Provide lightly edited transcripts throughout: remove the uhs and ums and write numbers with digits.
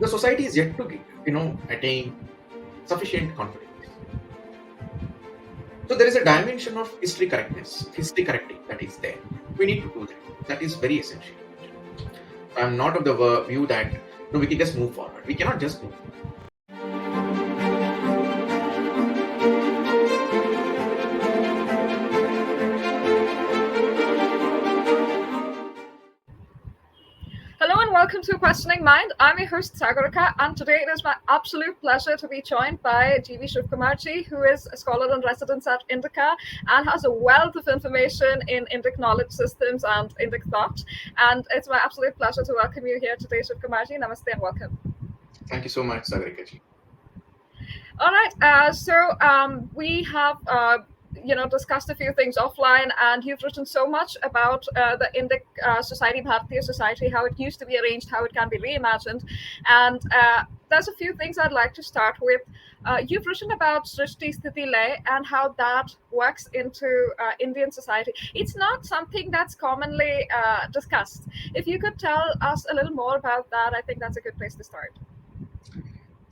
the society is yet to attain sufficient confidence. So there is a dimension of history correctness, history correcting that is there. We need to do that. That is very essential. I'm not of the view that no, we can just move forward. We cannot just move forward. Hello and welcome to Questioning Mind. I'm your host Sagarika, and today it is my absolute pleasure to be joined by Shivakumar, who is a scholar and resident at Indica and has a wealth of information in Indic knowledge systems and Indic thought. And it's my absolute pleasure to welcome you here today, Shivakumar. Namaste and welcome. Thank you so much, Sagarika ji. All right. So we have discussed a few things offline, and you've written so much about the Indic society, Bharatiya society, how it used to be arranged, how it can be reimagined. And there's a few things I'd like to start with. You've written about Srishti-Sthiti-Laya and how that works into Indian society. It's not something that's commonly discussed. If you could tell us a little more about that, I think that's a good place to start.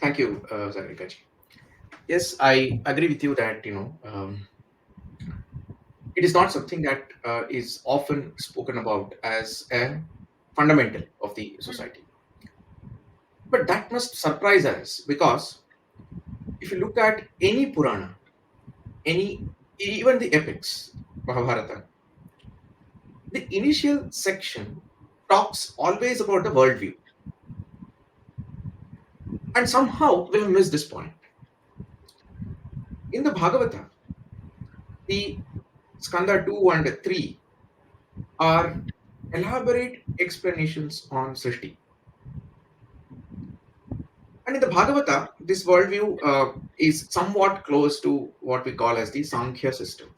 Thank you, Sagarika ji. Yes, I agree with you that it is not something that is often spoken about as a fundamental of the society. But that must surprise us, because if you look at any Purana, even the epics, Mahabharata, the initial section talks always about the worldview. And somehow we have missed this point. In the Bhagavata, the Skanda 2 and 3 are elaborate explanations on Srishti. And in the Bhagavata, this worldview is somewhat close to what we call as the Sankhya system,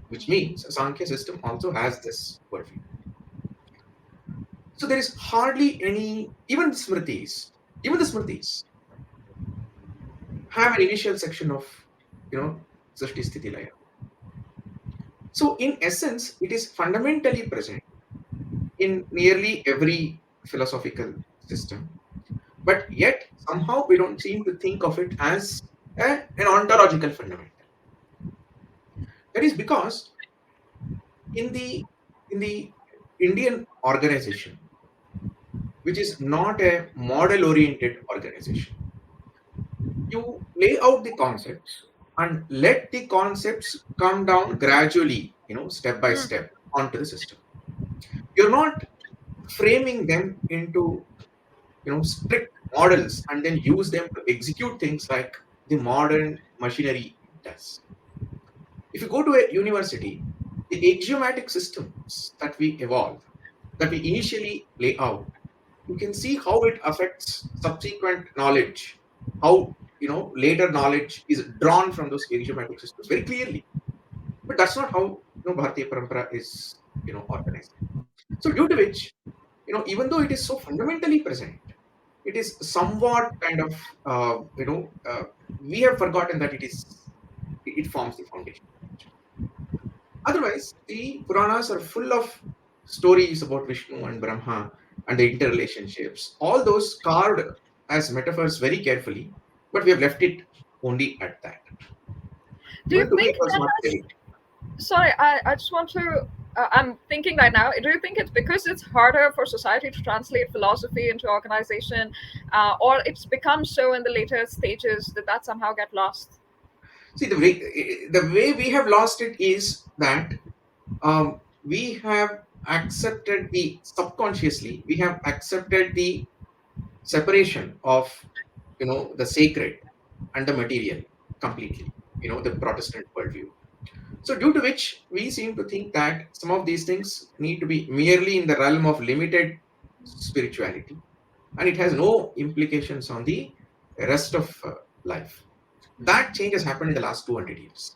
which means a Sankhya system also has this worldview. So there is hardly any, even the Smritis have an initial section of, Srishti-Sthiti-Laya. So in essence, it is fundamentally present in nearly every philosophical system. But yet, somehow we don't seem to think of it as an ontological fundamental. That is because in the Indian organization, which is not a model-oriented organization, you lay out the concepts and let the concepts come down gradually, step by step onto the system. You're not framing them into, strict models and then use them to execute things like the modern machinery does. If you go to a university, the axiomatic systems that we evolve, that we initially lay out, you can see how it affects subsequent knowledge, how later knowledge is drawn from those axiomatic systems very clearly. But that's not how Bharatiya Parampara is organized. So due to which, even though it is so fundamentally present, it is somewhat kind of we have forgotten that it forms the foundation. Otherwise, the Puranas are full of stories about Vishnu and Brahma and the interrelationships, all those carved as metaphors very carefully, but we have left it only at that. Do you think sorry, I just want to, I'm thinking right now, do you think it's because it's harder for society to translate philosophy into organization, or it's become so in the later stages that somehow get lost? See, the way we have lost it is that we have accepted subconsciously, we have accepted the separation of, the sacred and the material completely, the Protestant worldview. So due to which we seem to think that some of these things need to be merely in the realm of limited spirituality, and it has no implications on the rest of life. That change has happened in the last 200 years,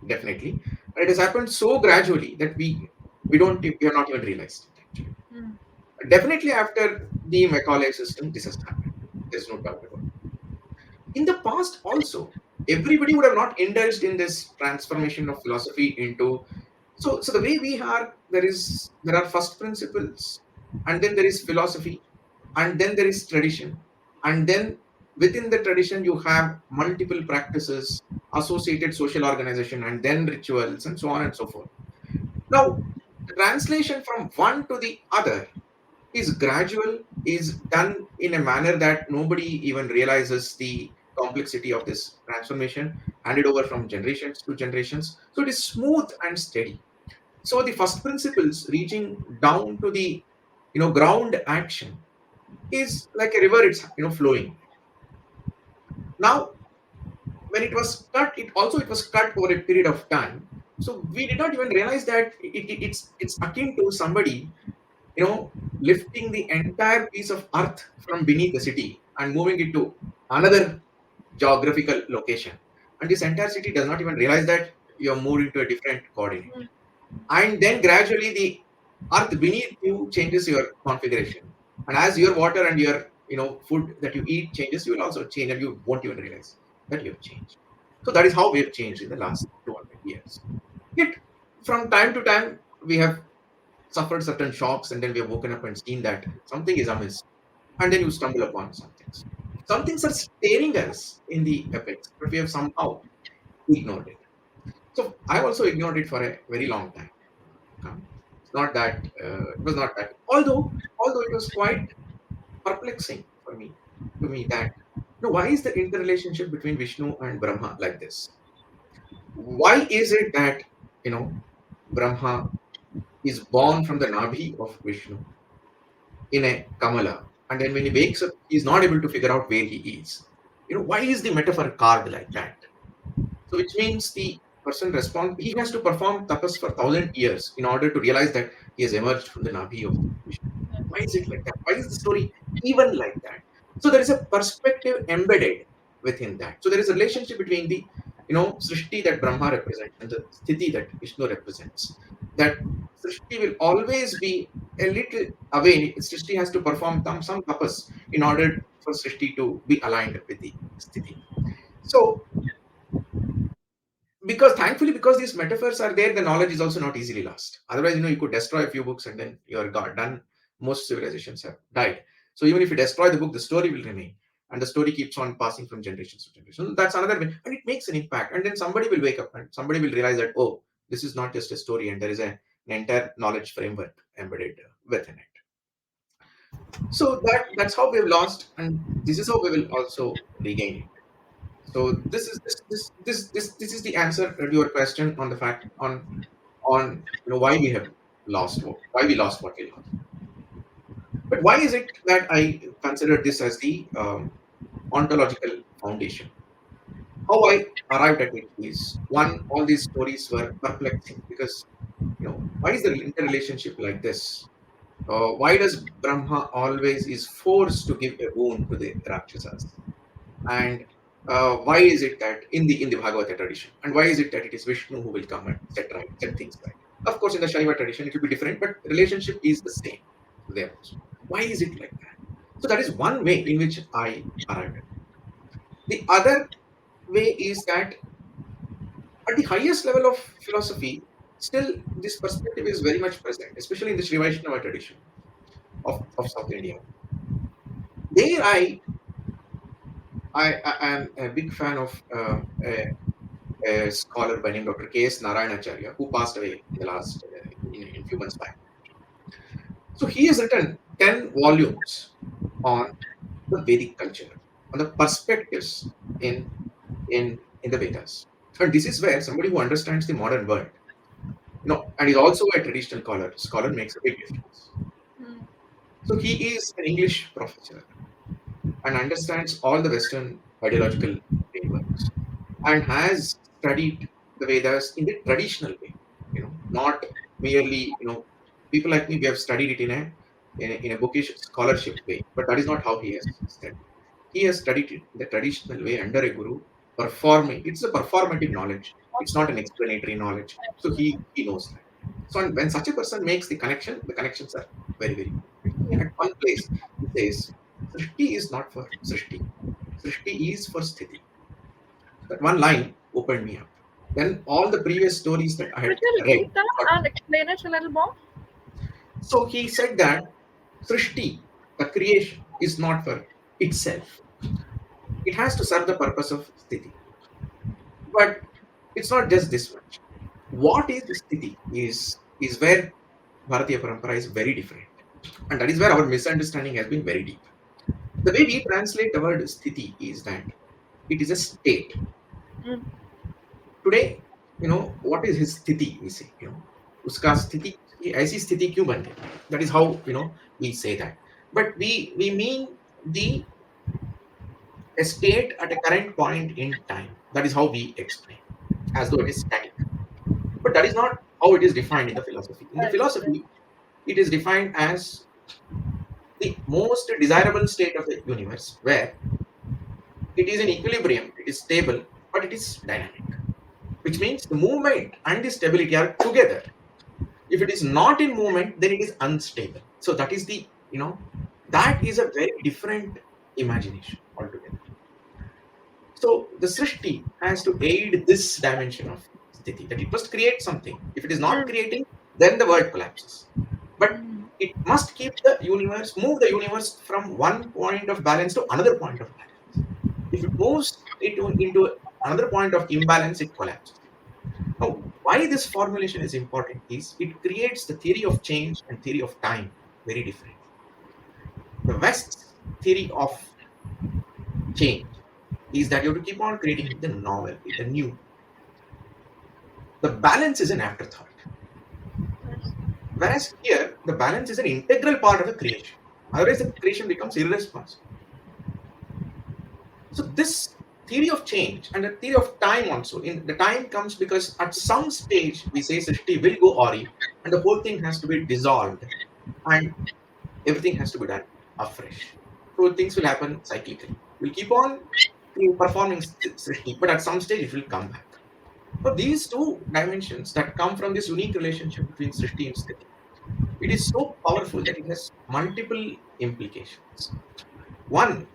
definitely. And it has happened so gradually that we are not even realized it, actually. Definitely after the Macaulay system, this has happened. There's no doubt about it. In the past also, everybody would have not indulged in this transformation of philosophy into. So the way we are, there are first principles, and then there is philosophy, and then there is tradition, and then within the tradition you have multiple practices, associated social organization, and then rituals, and so on and so forth. Now, the translation from one to the other is gradual, is done in a manner that nobody even realizes the complexity of this transformation, handed over from generations to generations. So it is smooth and steady. So the first principles reaching down to the ground action is like a river, it's flowing. Now, when it was cut, it was cut over a period of time. So we did not even realize that it's akin to somebody lifting the entire piece of earth from beneath the city and moving it to another geographical location. And this entire city does not even realize that you're moved into a different coordinate. And then gradually the earth beneath you changes your configuration. And as your water and your food that you eat changes, you will also change and you won't even realize that you have changed. So that is how we have changed in the last 200 years. Yet from time to time we have suffered certain shocks, and then we have woken up and seen that something is amiss, and then you stumble upon some things. Some things are staring us in the epics, but we have somehow ignored it. So I also ignored it for a very long time. It's not that it was not that. Although it was quite perplexing for me to me that why is the interrelationship between Vishnu and Brahma like this? Why is it that Brahma is born from the Nabhi of Vishnu in a Kamala, and then when he wakes up, he's not able to figure out where he is. Why is the metaphor carved like that? So, which means the person responds, he has to perform tapas for 1,000 years in order to realize that he has emerged from the Nabhi of Vishnu. Why is it like that? Why is the story even like that? So, there is a perspective embedded within that. So, there is a relationship between the Srishti that Brahma represents and the Sthiti that Vishnu represents. That Srishti will always be a little away. Srishti has to perform some tapas in order for Srishti to be aligned with the Sthiti. So, because these metaphors are there, the knowledge is also not easily lost. Otherwise, you could destroy a few books and then you're done. Most civilizations have died. So even if you destroy the book, the story will remain, and the story keeps on passing from generations to generation. That's another way, and it makes an impact. And then somebody will wake up and somebody will realize that, oh, this is not just a story, and there is an entire knowledge framework embedded within it. So that's how we've lost, and this is how we will also regain it. So this is the answer to your question on the fact on why we have lost why we lost what we lost. But why is it that I consider this as the ontological foundation? How I arrived at it is one, all these stories were perplexing because why is the interrelationship like this? Why does Brahma always is forced to give a boon to the Rakshasas? And why is it that in the Bhagavata tradition, and why is it that it is Vishnu who will come and set things right? Of course, in the Shaiva tradition, it will be different, but relationship is the same there also. Why is it like that? So that is one way in which I arrived at. The other way is that at the highest level of philosophy, still this perspective is very much present, especially in the Sri Vaishnava tradition of South India. There I am a big fan of a scholar by name Dr. K.S. Narayanacharya, who passed away in the last in few months back. So he has written 10 volumes on the Vedic culture, on the perspectives in the Vedas. And this is where somebody who understands the modern world, and is also a traditional scholar makes a big difference. So he is an English professor and understands all the Western ideological frameworks and has studied the Vedas in the traditional way, not merely, people like me, we have studied it in a bookish scholarship way, but that is not how he has studied. He has studied it in the traditional way under a guru, performing. It's a performative knowledge. It's not an explanatory knowledge. So he knows that. So when such a person makes the connections are very, very good. At one place, he says, Srishti is not for Srishti. Srishti is for Sthiti. That one line opened me up. Then all the previous stories that I Could had you read. repeat that and explain it a little more? So he said that Srishti, the creation, is not for itself. It has to serve the purpose of sthiti. But it's not just this much. What is sthiti is where Bharatiya Parampara is very different. And that is where our misunderstanding has been very deep. The way we translate the word sthiti is that it is a state. Mm. Today, what is his sthiti, we say, uska sthiti, aisi sthiti kyun ban gayi? That is how, we say that. But we mean the a state at a current point in time. That is how we explain, as though it is static. But that is not how it is defined in the philosophy. In the Right. Right. philosophy, it is defined as the most desirable state of the universe, where it is in equilibrium, it is stable, but it is dynamic, which means the movement and the stability are together. If it is not in movement, then it is unstable. So that is that is a very different imagination altogether. So the Srishti has to aid this dimension of sthiti, that it must create something. If it is not Mm. creating, then the world collapses. But Mm. it must keep the universe, move the universe from one point of balance to another point of balance. If it moves it into another point of imbalance, it collapses. Now, why this formulation is important is it creates the theory of change and theory of time very differently. The West's theory of change is that you have to keep on creating the novel, the new. The balance is an afterthought. Whereas here, the balance is an integral part of the creation. Otherwise, the creation becomes irresponsible. So this theory of change and the theory of time also, in the time comes because at some stage we say Srishti will go Ori and the whole thing has to be dissolved and everything has to be done afresh. So things will happen cyclically. We'll keep on performing Srishti, but at some stage it will come back. So these two dimensions that come from this unique relationship between Srishti and Sthiti, it is so powerful that it has multiple implications. One,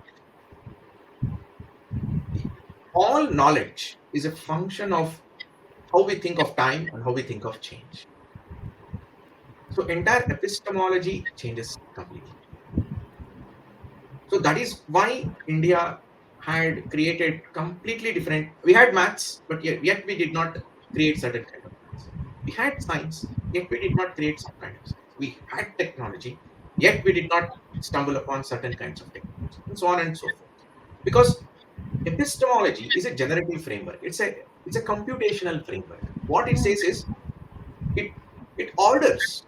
all knowledge is a function of how we think of time and how we think of change. So entire epistemology changes completely. So that is why India had created completely different. We had maths, but yet we did not create certain kind of maths. We had science, yet we did not create some kind of science. We had technology, yet we did not stumble upon certain kinds of technology, and so on and so forth. Because epistemology is a generative framework. It's a computational framework. What it says is it it orders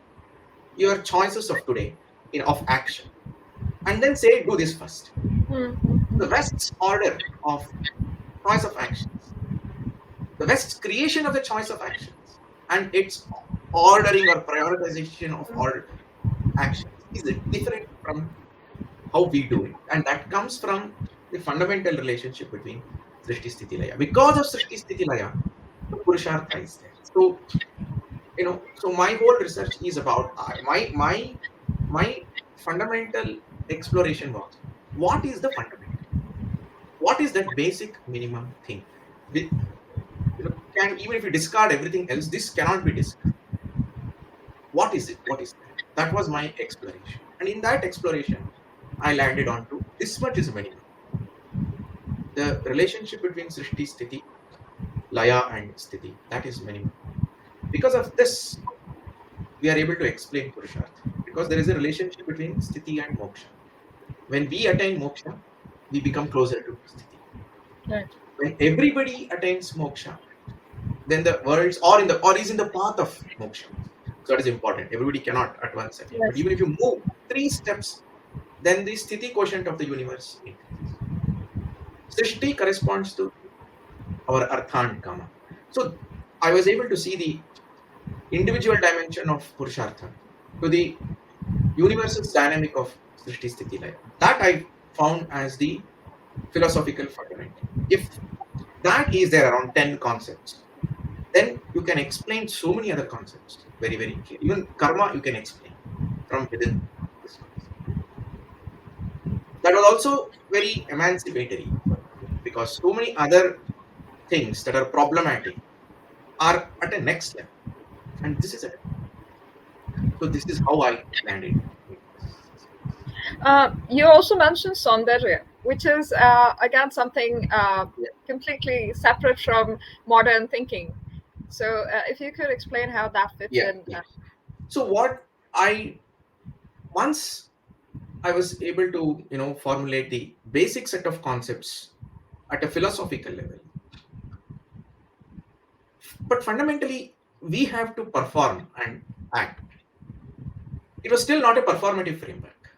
your choices of today of action, and then say do this first. The Mm. West's order of choice of actions, the West's creation of the choice of actions, and its ordering or prioritization of all actions is different from how we do it. And that comes from the fundamental relationship between Srishti Sthiti Laya. Because of Srishti Sthiti Laya, the Purushartha is there. So my whole research is about my fundamental exploration was what is the fundamental? What is that basic minimum thing? With can even if you discard everything else, this cannot be discarded. What is it? What is that? That was my exploration. And in that exploration, I landed on to this much is minimum. The relationship between Srishti, Sthiti, Laya, and Sthiti, that is minimum. Because of this, we are able to explain Purushartha. Because there is a relationship between Sthiti and Moksha. When we attain Moksha, we become closer to Sthiti. Right. When everybody attains Moksha, then the worlds or is in the path of Moksha. So that is important. Everybody cannot at once attain. But Yes. even if you move 3 steps, then the Sthiti quotient of the universe increases. Srishti corresponds to our Artha and Kama. So I was able to see the individual dimension of Purushartha to the universe's dynamic of Srishti Sthiti Laya. That I found as the philosophical fundament. If that is there around 10 concepts, then you can explain so many other concepts very, very clear. Even karma you can explain from within this concept. That was also very emancipatory because so many other things that are problematic are at a next level. And this is it. So this is how I landed in this. You also mentioned soundarya, which is again something Yeah. completely separate from modern thinking. So, if you could explain how that fits Yeah. in. Yeah. So what I once I was able to, formulate the basic set of concepts at a philosophical level. But fundamentally, we have to perform and act. It was still not a performative framework.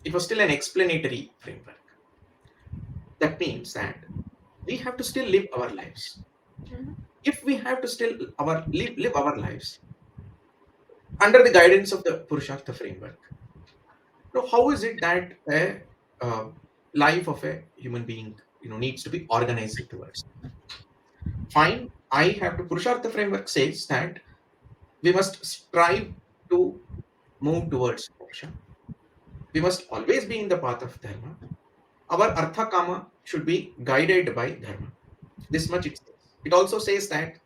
It was still an explanatory framework. That means that we have to still live our lives. Mhm. If we have to still live our lives under the guidance of the Purushartha framework, how is it that a life of a human being, needs to be organized towards? Fine, I have to. Purushartha framework says that we must strive to move towards moksha. We must always be in the path of dharma. Our artha kama should be guided by dharma. This much it says. It also says that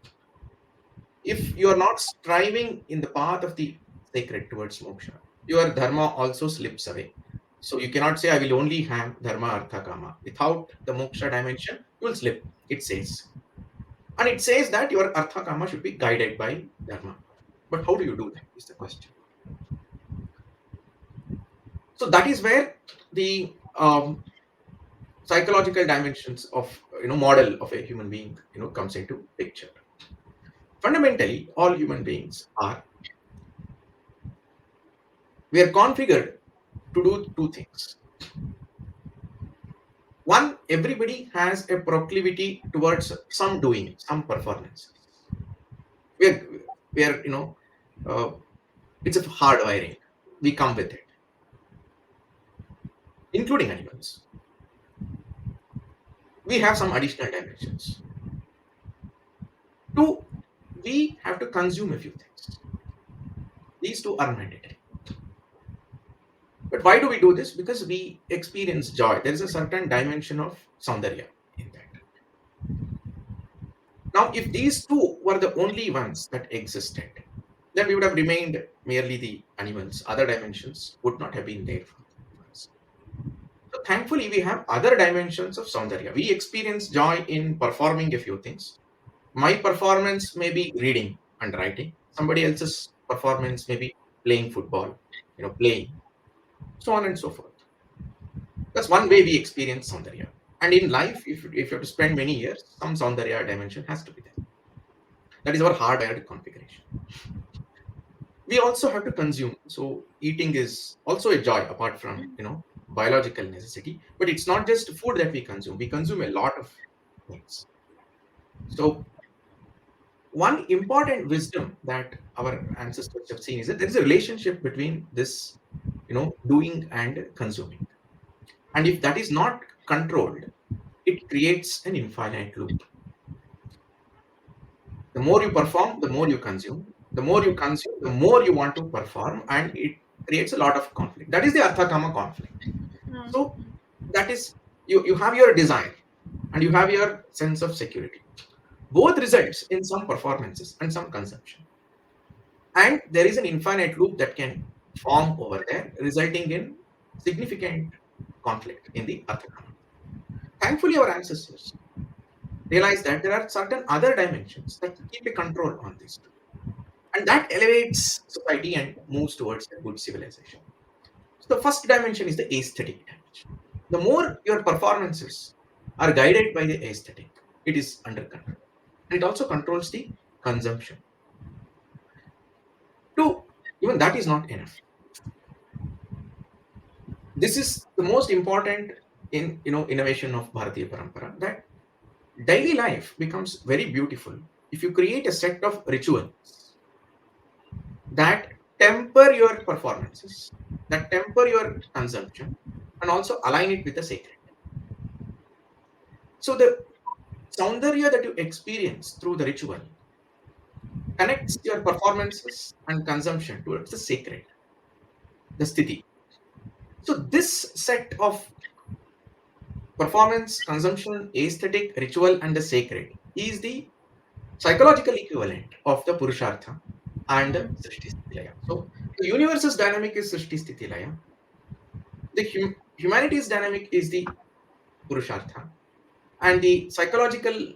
if you are not striving in the path of the sacred towards moksha, your dharma also slips away. So you cannot say, I will only have dharma, artha, kama. Without the moksha dimension, you will slip, it says. And it says that your artha, kama should be guided by dharma. But how do you do that is the question. So that is where the psychological dimensions of model of a human being comes into picture. Fundamentally, all human beings are we are configured to do two things. One, everybody has a proclivity towards some doing, some performances. We are, we are uh, it's a hard wiring. We come with it, including animals. We have some additional dimensions. Two, we have to consume a few things. These two are mandatory. But why do we do this? Because we experience joy. There is a certain dimension of soundarya in that. Now, if these two were the only ones that existed, then we would have remained merely the animals. Other dimensions would not have been there for us. So thankfully, we have other dimensions of soundarya. We experience joy in performing a few things. My performance may be reading and writing. Somebody else's performance may be playing football, playing, so on and so forth. That's one way we experience soundarya. And in life, if you have to spend many years, some soundarya dimension has to be there. That is our hardwired configuration. We also have to consume. So eating is also a joy apart from biological necessity. But it's not just food that we consume. We consume a lot of things. So one important wisdom that our ancestors have seen is that there is a relationship between this, doing and consuming. And if that is not controlled, it creates an infinite loop. The more you perform, the more you consume. The more you consume, the more you want to perform, and it creates a lot of conflict. That is the Artha Kama conflict. Mm. So that is you have your desire and you have your sense of security. Both results in some performances and some consumption. And there is an infinite loop that can form over there, resulting in significant conflict in the Artha Kama. Thankfully, our ancestors realized that there are certain other dimensions that keep a control on this. And that elevates society and moves towards a good civilization. So the first dimension is the aesthetic dimension. The more your performances are guided by the aesthetic, it is under control. And it also controls the consumption. Two, even that is not enough. This is the most important in innovation of Bharatiya Parampara, that daily life becomes very beautiful if you create a set of rituals that temper your performances, that temper your consumption, and also align it with the sacred. So the soundarya that you experience through the ritual connects your performances and consumption towards the sacred, the sthiti. So this set of performance, consumption, aesthetic, ritual, and the sacred is the psychological equivalent of the Purushartha and the Mm. Srishti-Sthiti-Laya. So the universe's dynamic is Srishti-Sthiti-Laya. The humanities dynamic is the purushartha, and the psychological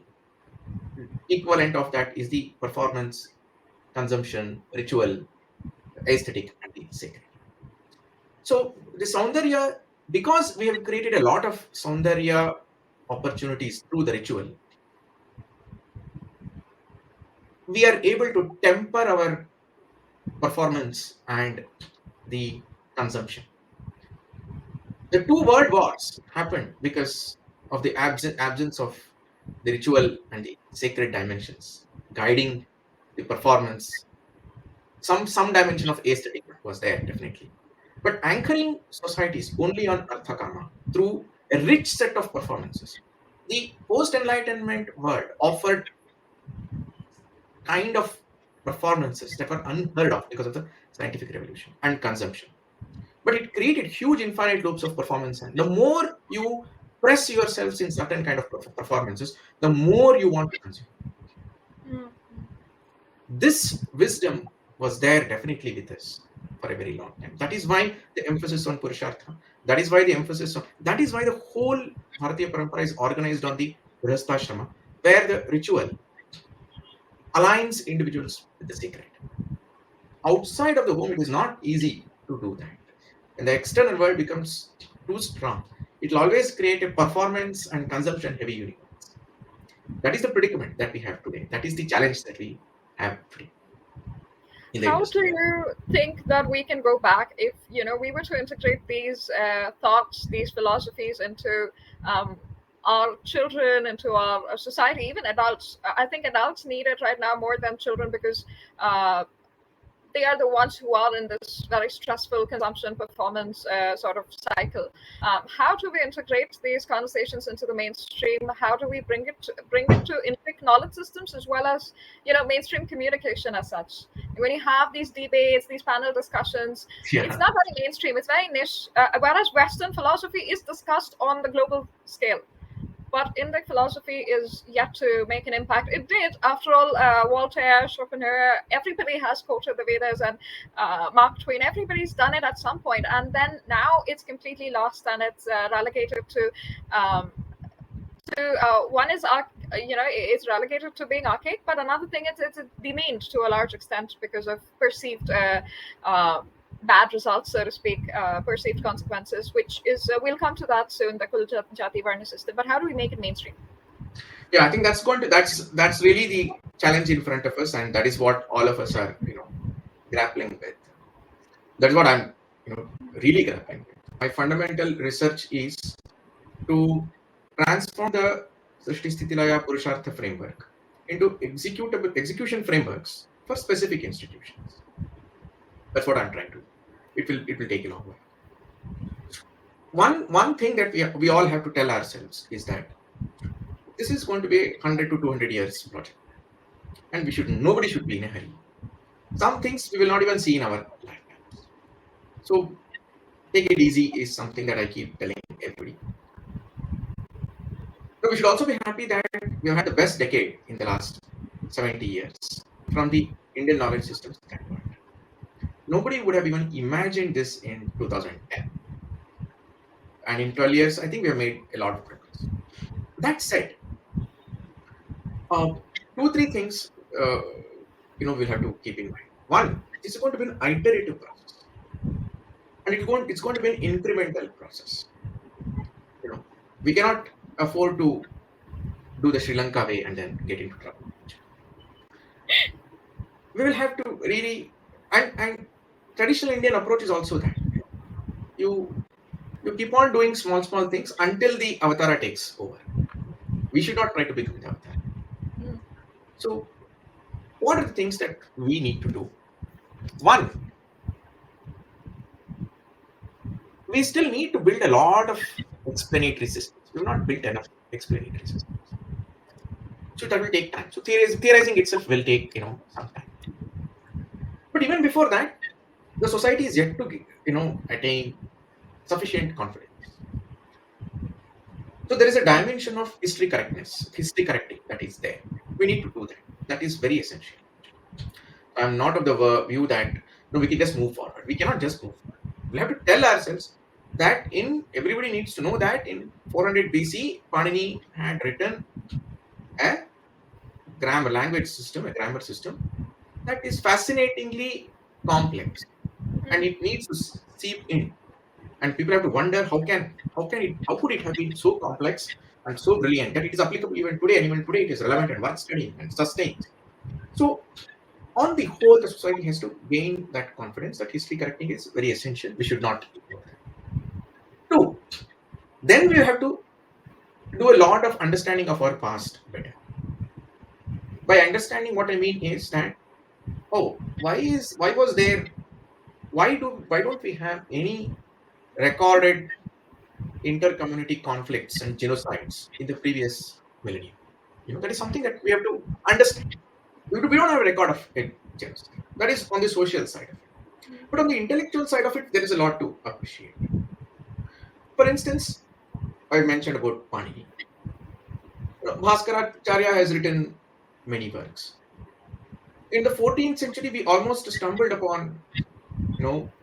equivalent of that is the performance, consumption, ritual, aesthetic, and the sacred. So the soundarya, because we have created a lot of soundarya opportunities through the ritual, we are able to temper our performance and the consumption. The two world wars happened because of the absence of the ritual and the sacred dimensions guiding the performance. Some dimension of aesthetic was there definitely, but anchoring societies only on arthakama through a rich set of performances. The post enlightenment world offered kind of performances that were unheard of because of the scientific revolution and consumption, but it created huge infinite loops of performance, and the more you press yourselves in certain kind of performances, the more you want to consume. Mm. This wisdom was there definitely with us for a very long time. That is why the emphasis on purushartha, that is why the whole Bharatiya parampara is organized on the grihastha, where the ritual aligns individuals with the sacred. Outside of the home it is not easy to do that, and the external world becomes too strong. It will always create a performance and consumption heavy universe. That is the predicament that we have today. That is the challenge that we have today in the How do industry. you think that we can go back if we were to integrate these thoughts, these philosophies into our children, into our society, even adults? I think adults need it right now more than children because uh, they are the ones who are in this very stressful consumption performance sort of cycle. How do we integrate these conversations into the mainstream? How do we bring it to intake knowledge systems as well as mainstream communication as such? When you have these debates, these panel discussions, it's Yeah. not very mainstream. It's very niche. Whereas Western philosophy is discussed on the global scale, but Indic philosophy is yet to make an impact. It did, after all. Voltaire, Schopenhauer, everybody has quoted the Vedas, and Mark Twain. Everybody's done it at some point, and then now it's completely lost, and it's relegated um, to one is it's relegated to being archaic, but another thing it's demeaned to a large extent because of perceived uh, bad results, so to speak, perceived consequences, which is we'll come to that soon, the kula-jaati-varna system. But how do we make it mainstream? Yeah, I think that's really the challenge in front of us, and that is what all of us are grappling with. That's what I'm really grappling with. My fundamental research is to transform the Srishti-Sthiti-Laya Purushartha framework into executable execution frameworks for specific institutions. That's what I'm trying to do. It will take a long while. One thing that we all have to tell ourselves is that this is going to be a 100 to 200 years project, and nobody should be in a hurry. Some things we will not even see in our lifetimes. So take it easy is something that I keep telling everybody. But we should also be happy that we have had the best decade in the last 70 years from the Indian knowledge system standpoint. Nobody would have even imagined this in 2010. And in 12 years, I think we have made a lot of progress. That said, uh, two, three things we'll have to keep in mind. One, this is going to be an iterative process, and it's going to be an incremental process. We cannot afford to do the Sri Lanka way and then get into trouble. We will have to really, and traditional Indian approach is also that you you keep on doing small things until the avatara takes over. We should not try to become the avatar. Mm. So, what are the things that we need to do? One, we still need to build a lot of explanatory systems. We've not built enough explanatory systems. So that will take time. So theorizing itself will take some time. But even before that, the society is yet to attain sufficient confidence. So there is a dimension of history correcting that is there. We need to do that. That is very essential. I'm not of the view that we can just move forward. We cannot just move forward. We have to tell ourselves that in everybody needs to know that in 400 BC, Panini had written a grammar language system, a grammar system that is fascinatingly complex, and it needs to seep in. And people have to wonder how could it have been so complex and so brilliant that it is applicable even today, and even today it is relevant and worth studying and sustained. So on the whole, the society has to gain that confidence that history correcting is very essential. We should not ignore that. Two, then we have to do a lot of understanding of our past better. By understanding, what I mean is that, oh, why was there, why don't we have any recorded inter-community conflicts and genocides in the previous millennium? That is something that we have to understand. We don't have a record of it, genocide. That is on the social side of it. But on the intellectual side of it, there is a lot to appreciate. For instance, I mentioned about Panini. Bhaskaracharya has written many works. In the 14th century, we almost stumbled upon,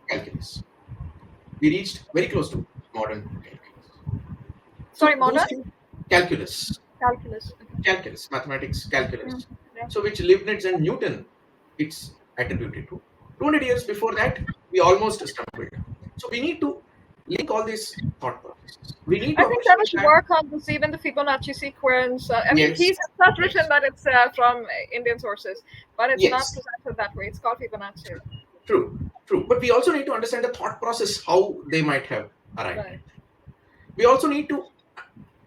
calculus. We reached very close to modern calculus. Sorry, So modern those things, calculus, calculus. calculus, mathematics, Mm, calculus. yeah. So which Leibniz and Newton, it's attributed to. 200 years before that, we almost stumbled. So we need to link all these thought processes. We need I to think there appreciate was that. work on this, even the Fibonacci sequence. I mean, Yes, he's not written yes, that it's from Indian sources, but it's not yes, presented that way. It's called Fibonacci. true, true. But we also need to understand the thought process, how they might have arrived Right. at. We also need to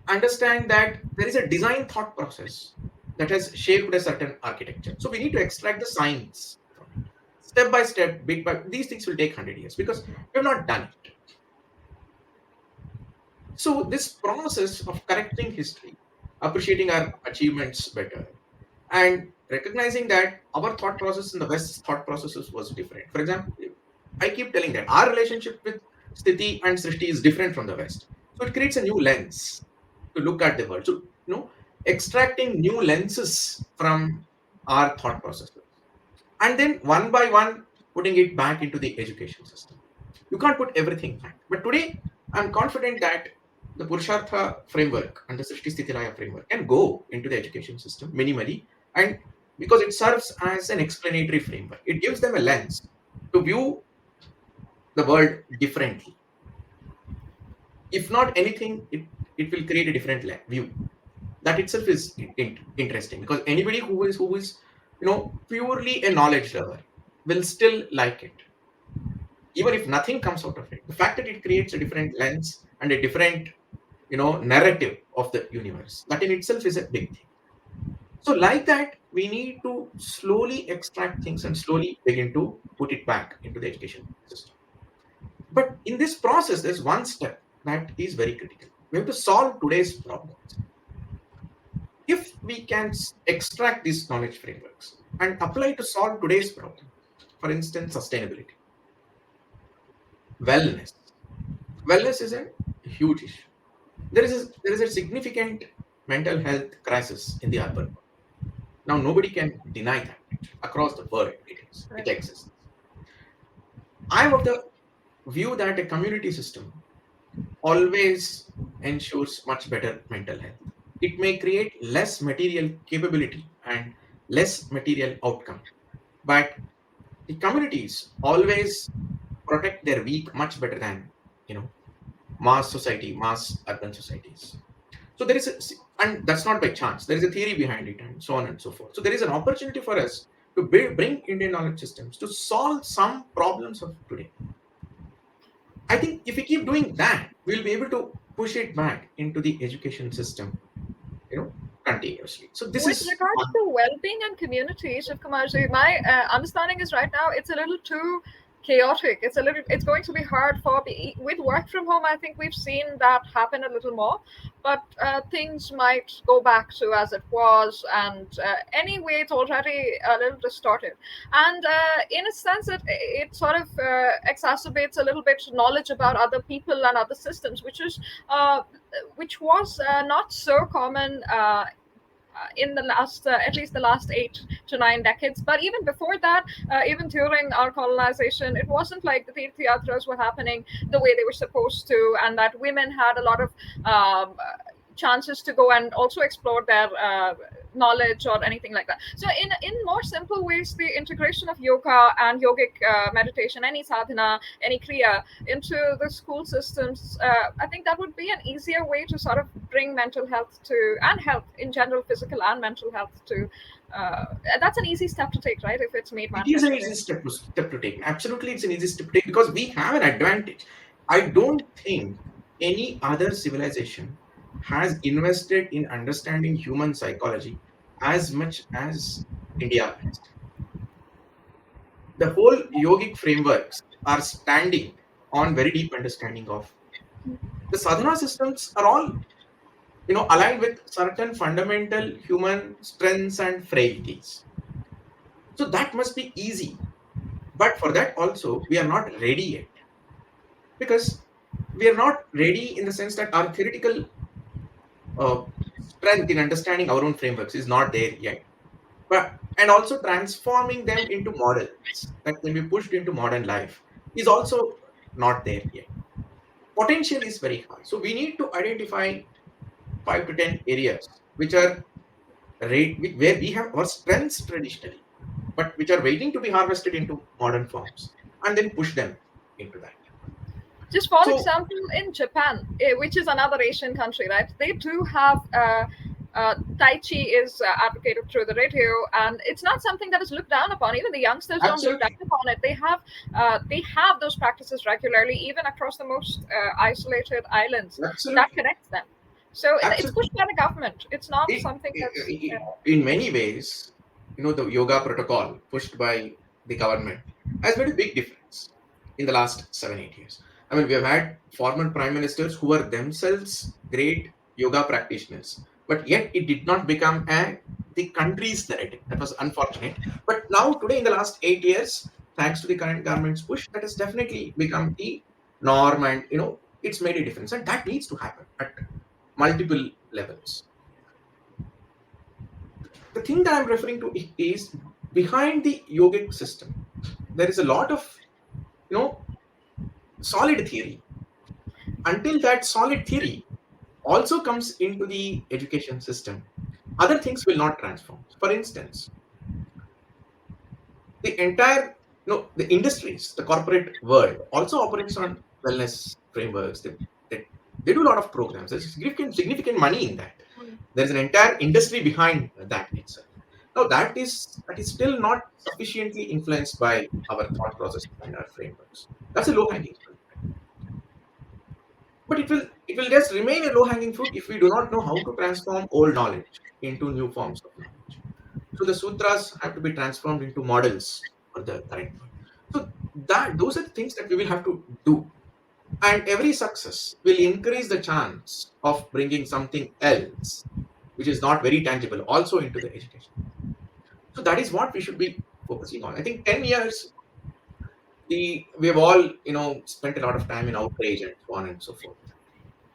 understand that there is a design thought process that has shaped a certain architecture. So we need to extract the science from it. Step by step, bit by these things will take 100 years because we have not done it. So this process of correcting history, appreciating our achievements better, and recognizing that our thought process and the West's thought processes was different. For example, I keep telling that our relationship with Sthiti and Srishti is different from the West. So it creates a new lens to look at the world. So, extracting new lenses from our thought processes. And then one by one, putting it back into the education system. You can't put everything back. But today, I'm confident that the Purushartha framework and the Srishti-Sthiti-Laya framework can go into the education system minimally, and because it serves as an explanatory framework, it gives them a lens to view the world differently. If not anything, it will create a different view. That itself is interesting, because anybody who is purely a knowledge lover will still like it, even if nothing comes out of it. The fact that it creates a different lens and a different narrative of the universe, that in itself is a big thing. So like that, we need to slowly extract things and slowly begin to put it back into the education system. But in this process, there's one step that is very critical. We have to solve today's problems. If we can extract these knowledge frameworks and apply to solve today's problem, for instance, sustainability, wellness. Wellness is a huge issue. There is a significant mental health crisis in the urban world. Now nobody can deny that. Across the world, it Right. exists. I am of the view that a community system always ensures much better mental health. It may create less material capability and less material outcome, but the communities always protect their weak much better than you know mass urban societies. So there is and that's not by chance. There is a theory behind it, and so on and so forth. So there is an opportunity for us to bring Indian knowledge systems to solve some problems of today. I think if we keep doing that, we'll be able to push it back into the education system, continuously. So this With is regards one. to well-being and community, Shivakumar, my understanding is right now it's a little too chaotic. It's going to be hard for with work from home. I think we've seen that happen a little more, but things might go back to as it was, and anyway, it's already a little distorted. And in a sense, it sort of exacerbates a little bit knowledge about other people and other systems, uh, which was not so common. in the last at least the last 8 to 9 decades. But even before that, even during our colonization, it wasn't like the tirthayatras were happening the way they were supposed to, and that women had a lot of chances to go and also explore their knowledge or anything like that. So in more simple ways, the integration of yoga and yogic meditation, any sadhana, any kriya, into the school systems, I think that would be an easier way to sort of bring mental health to, and health in general, physical and mental health to. That's an easy step to take, right? If it's made It is an mandatory. easy step to take. Absolutely, it's an easy step to take because we have an advantage. I don't think any other civilization has invested in understanding human psychology as much as India has. The whole yogic frameworks are standing on very deep understanding of the sadhana systems are all aligned with certain fundamental human strengths and frailties. So that must be easy. But for that also, we are not ready yet because we are not ready in the sense that our theoretical uh, strength in understanding our own frameworks is not there yet. But and also transforming them into models that can be pushed into modern life is also not there yet. Potential is very high. So we need to identify 5 to 10 areas which are where we have our strengths traditionally, but which are waiting to be harvested into modern forms and then push them into that. Just for So example, in Japan, which is another Asian country, right? They do have Tai Chi is advocated through the radio, and it's not something that is looked down upon. Even the youngsters don't look down absolutely, upon it. They have those practices regularly, even across the most isolated islands that absolutely, connects them. So it's absolutely. pushed by the government. It's not It, something that's in many ways, the yoga protocol pushed by the government has made a big difference in the last 7 8 years. I mean, we have had former prime ministers who were themselves great yoga practitioners, but yet it did not become the country's narrative. That was unfortunate. But now, today, in the last 8 years, thanks to the current government's push, that has definitely become the norm, and it's made a difference, and that needs to happen at multiple levels. The thing that I'm referring to is behind the yogic system, there is a lot of you know solid theory. Until that solid theory also comes into the education system, other things will not transform. For instance, the entire the industries, the corporate world also operates on wellness frameworks. They do a lot of programs. There's significant money in that. There's an entire industry behind that itself. Now that is still not sufficiently influenced by our thought process and our frameworks. That's a low hanging fruit. But it will just remain a low hanging fruit if we do not know how to transform old knowledge into new forms of knowledge. So the sutras have to be transformed into models for the current world. So that those are the things that we will have to do. And every success will increase the chance of bringing something else, which is not very tangible, also into the education. So that is what we should be focusing on. I think 10 years, we have all, spent a lot of time in outrage and so on and so forth.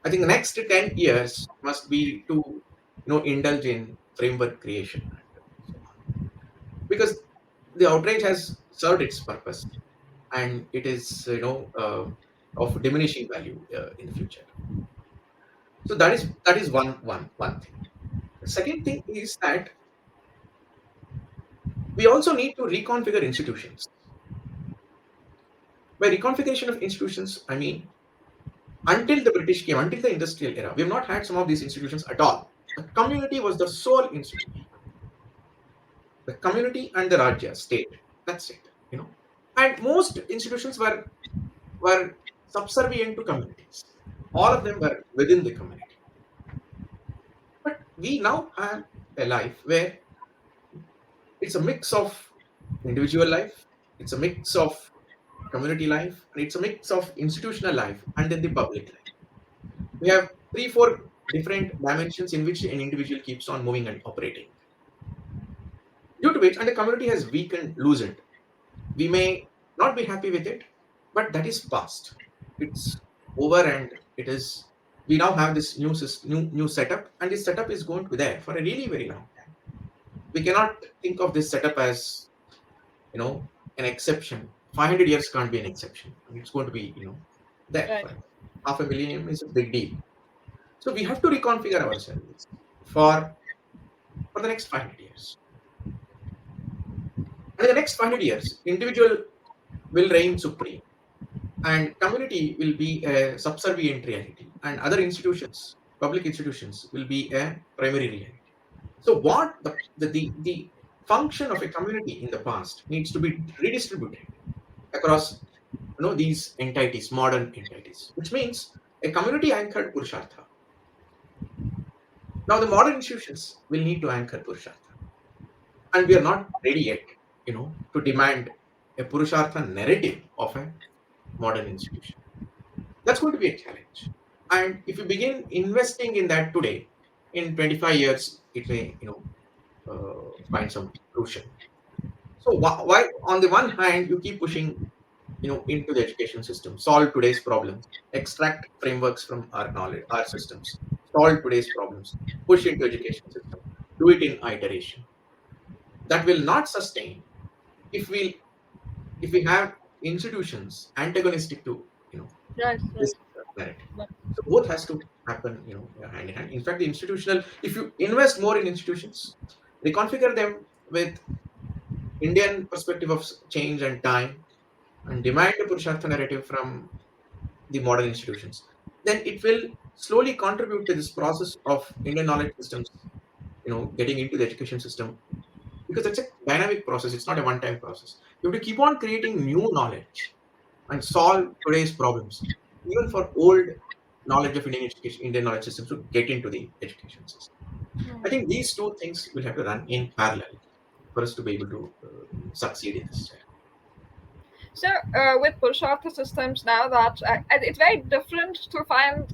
I think the next 10 years must be to, indulge in framework creation and so on. Because the outrage has served its purpose and it is, of diminishing value in the future. So that is one thing. The second thing is that we also need to reconfigure institutions. By reconfiguration of institutions, I mean until the British came, until the industrial era, we have not had some of these institutions at all. The community was the sole institution. The community and the Rajya state. That's it. And most institutions were subservient to communities. All of them were within the community. But we now have a life where it's a mix of individual life, it's a mix of community life, and it's a mix of institutional life and then the public life. We have three, four different dimensions in which an individual keeps on moving and operating. Due to which, and the community has weakened, loosened. We may not be happy with it, but that is past. It's over, and we now have this new setup, and this setup is going to be there for a really very long time. we cannot think of this setup as, you know, an exception. 500 years can't be an exception. I mean, it's going to be, there Right. forever. Half a millennium is a big deal. So we have to reconfigure ourselves for for the next 500 years. And in the next 500 years, individual will reign supreme, and community will be a subservient reality, and other institutions, public institutions, will be a primary reality. So what the function of a community in the past needs to be redistributed across, these entities, modern entities, which means a community anchored purushartha. Now the modern institutions will need to anchor purushartha, and we are not ready yet, to demand a purushartha narrative of a modern institution. That's going to be a challenge. And if you begin investing in that today, in 25 years, it may, find some fruition. So why, on the one hand, you keep pushing, into the education system, solve today's problems, extract frameworks from our knowledge, our systems, solve today's problems, push into education system, do it in iteration. That will not sustain if we have institutions antagonistic to, Right. Right. this narrative. Right. So both has to happen, hand in hand. In fact, the institutional, if you invest more in institutions, reconfigure them with Indian perspective of change and time, and demand a Purushartha narrative from the modern institutions, then it will slowly contribute to this process of Indian knowledge systems, getting into the education system, because it's a dynamic process. It's not a one-time process. You have to keep on creating new knowledge and solve today's problems, even for old knowledge of Indian education, Indian knowledge systems to get into the education system. I think these two things will have to run in parallel for us to be able to succeed in this. So, with Purushartha systems now, that it's very different to find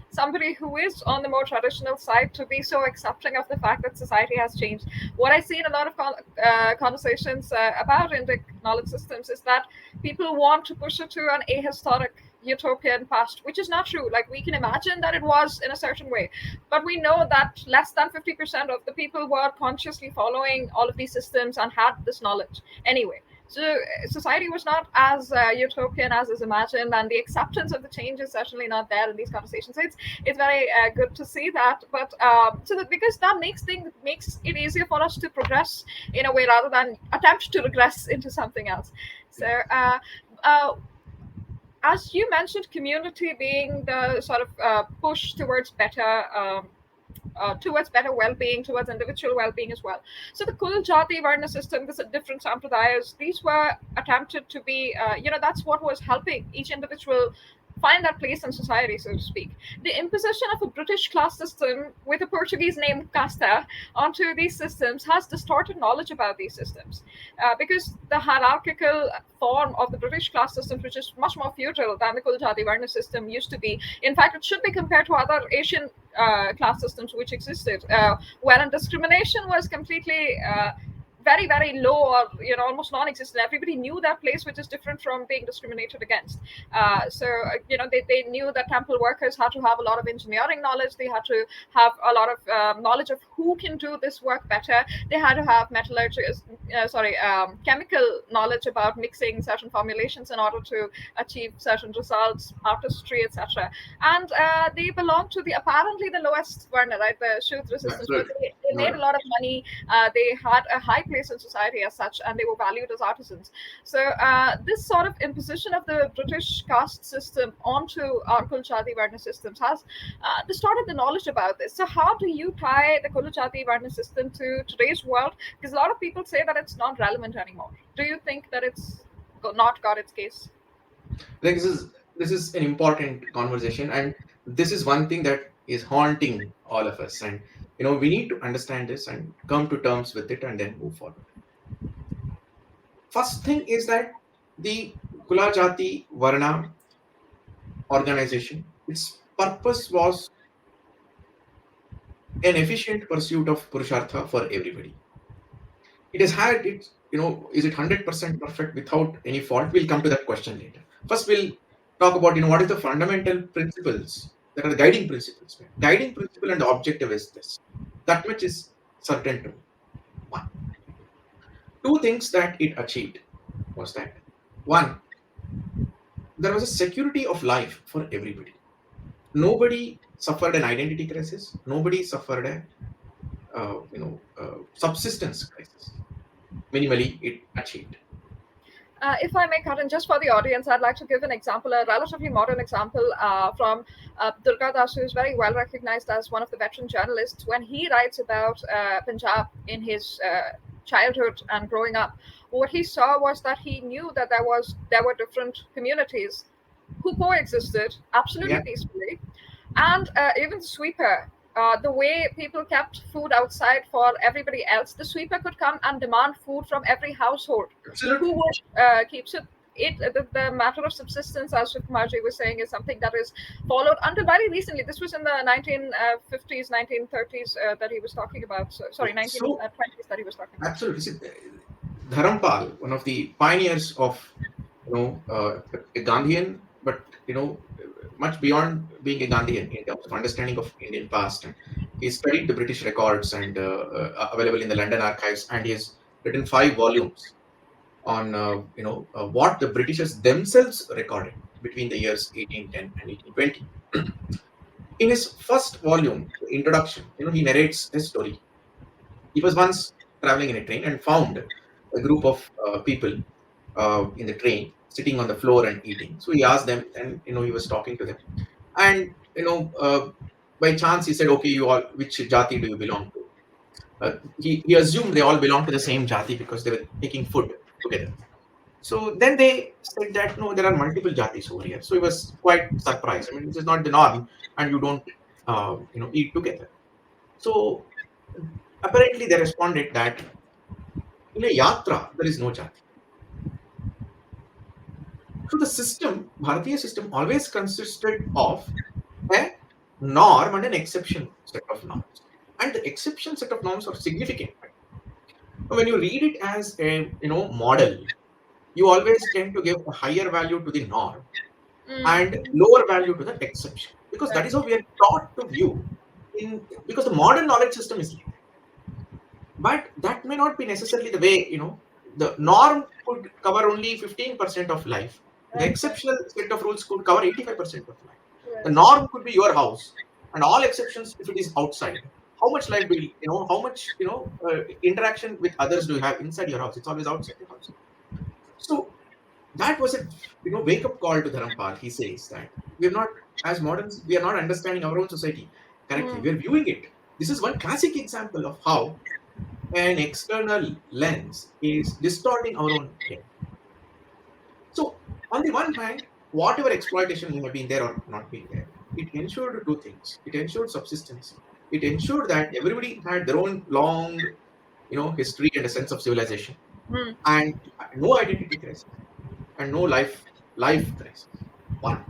somebody who is on the more traditional side to be so accepting of the fact that society has changed. What I see in a lot of conversations about Indic knowledge systems is that people want to push it to an ahistoric utopian past, which is not true. Like, we can imagine that it was in a certain way, but we know that less than 50% of the people were consciously following all of these systems and had this knowledge anyway. So society was not as utopian as is imagined, and the acceptance of the change is certainly not there in these conversations. So it's very good to see that. But so that, because that makes it easier for us to progress in a way rather than attempt to regress into something else. So uh, as you mentioned, community being the sort of push towards better well-being, towards individual well-being as well. So the kula-jaati-varna system, the different sampradayas, these were attempted to be, that's what was helping each individual find their place in society, so to speak. The imposition of a British class system with a Portuguese name casta onto these systems has distorted knowledge about these systems, because the hierarchical form of the British class system, which is much more feudal than the kula-jaati-varna system used to be. In fact, it should be compared to other Asian class systems which existed, wherein discrimination was completely very, very low, or almost non-existent. Everybody knew their place, which is different from being discriminated against. They knew that temple workers had to have a lot of engineering knowledge. They had to have a lot of knowledge of who can do this work better. They had to have chemical knowledge about mixing certain formulations in order to achieve certain results, artistry, etc. And they belonged to the apparently the lowest varna, right, the Shudra systems, but Absolutely. they No made a doubt. lot of money. They had a high place in society as such, and they were valued as artisans. So this sort of imposition of the British caste system onto our Kulchati Varna systems has distorted the knowledge about this. So how do you tie the Kulchati Varna system to today's world? Because a lot of people say that it's not relevant anymore. Do you think that it's not got its case? I think this is an important conversation, and this is one thing that is haunting all of us. And we need to understand this and come to terms with it, and then move forward. First thing is that the Kula-Jati Varna organization, its purpose was an efficient pursuit of Purushartha for everybody. It has had its, is it 100% perfect without any fault? We'll come to that question later. First, we'll talk about, what is the fundamental principles that are the guiding principles. Guiding principle and the objective is this. That much is certain to me. One. Two things that it achieved was that one, there was a security of life for everybody. Nobody suffered an identity crisis. Nobody suffered a subsistence crisis. Minimally, it achieved. If I may cut in just for the audience, I'd like to give an example, a relatively modern example from Durga Das, who is very well recognized as one of the veteran journalists. When he writes about Punjab in his childhood and growing up, what he saw was that he knew that there were different communities who coexisted absolutely Yeah, peacefully, and even the sweeper. The way people kept food outside for everybody else, the sweeper could come and demand food from every household. Who absolutely. would keep it? The matter of subsistence, as Shivakumarji was saying, is something that is followed until very recently. This was in the 1950s, 1930s that he was talking about. So, sorry, So 1920s that he was talking about. absolutely. See, Dharampal, one of the pioneers of a Gandhian, but much beyond being a Gandhian in terms of understanding of Indian past. And he studied the British records and available in the London archives, and he has written 5 volumes on what the Britishers themselves recorded between the years 1810 and 1820. In his first volume, the introduction, he narrates his story. He was once traveling in a train and found a group of people in the train sitting on the floor and eating. So he asked them, and he was talking to them. And by chance he said, "Okay, you all, which jati do you belong to?" He assumed they all belong to the same jati because they were taking food together. So then they said that no, there are multiple jatis over here. So he was quite surprised. I mean, this is not the norm, and you don't, eat together. So apparently they responded that in a yatra there is no jati. So the system, Bharatiya system, always consisted of a norm and an exception set of norms. And the exception set of norms are significant. When you read it as a model, you always tend to give a higher value to the norm and Mm, lower value to the exception, because that right. is how we are taught to view in, because the modern knowledge system is like that. But that may not be necessarily the way. The norm could cover only 15% of life. The Right. Right. exceptional set of rules could cover 85% of life. The Right. norm could be your house, and all exceptions if it is outside. How much life do how much interaction with others do you have inside your house? It's always outside your house. So that was a wake up call to Dharampal. He says that we're not, as moderns, we are not understanding our own society correctly. Mm, We're viewing it. This is one classic example of how an external lens is distorting our own reality. So, on the one hand, whatever exploitation may have been there or not been there, it ensured two things. It ensured subsistence. It ensured that everybody had their own long, history and a sense of civilization, mm, and no identity crisis and no life crisis. One.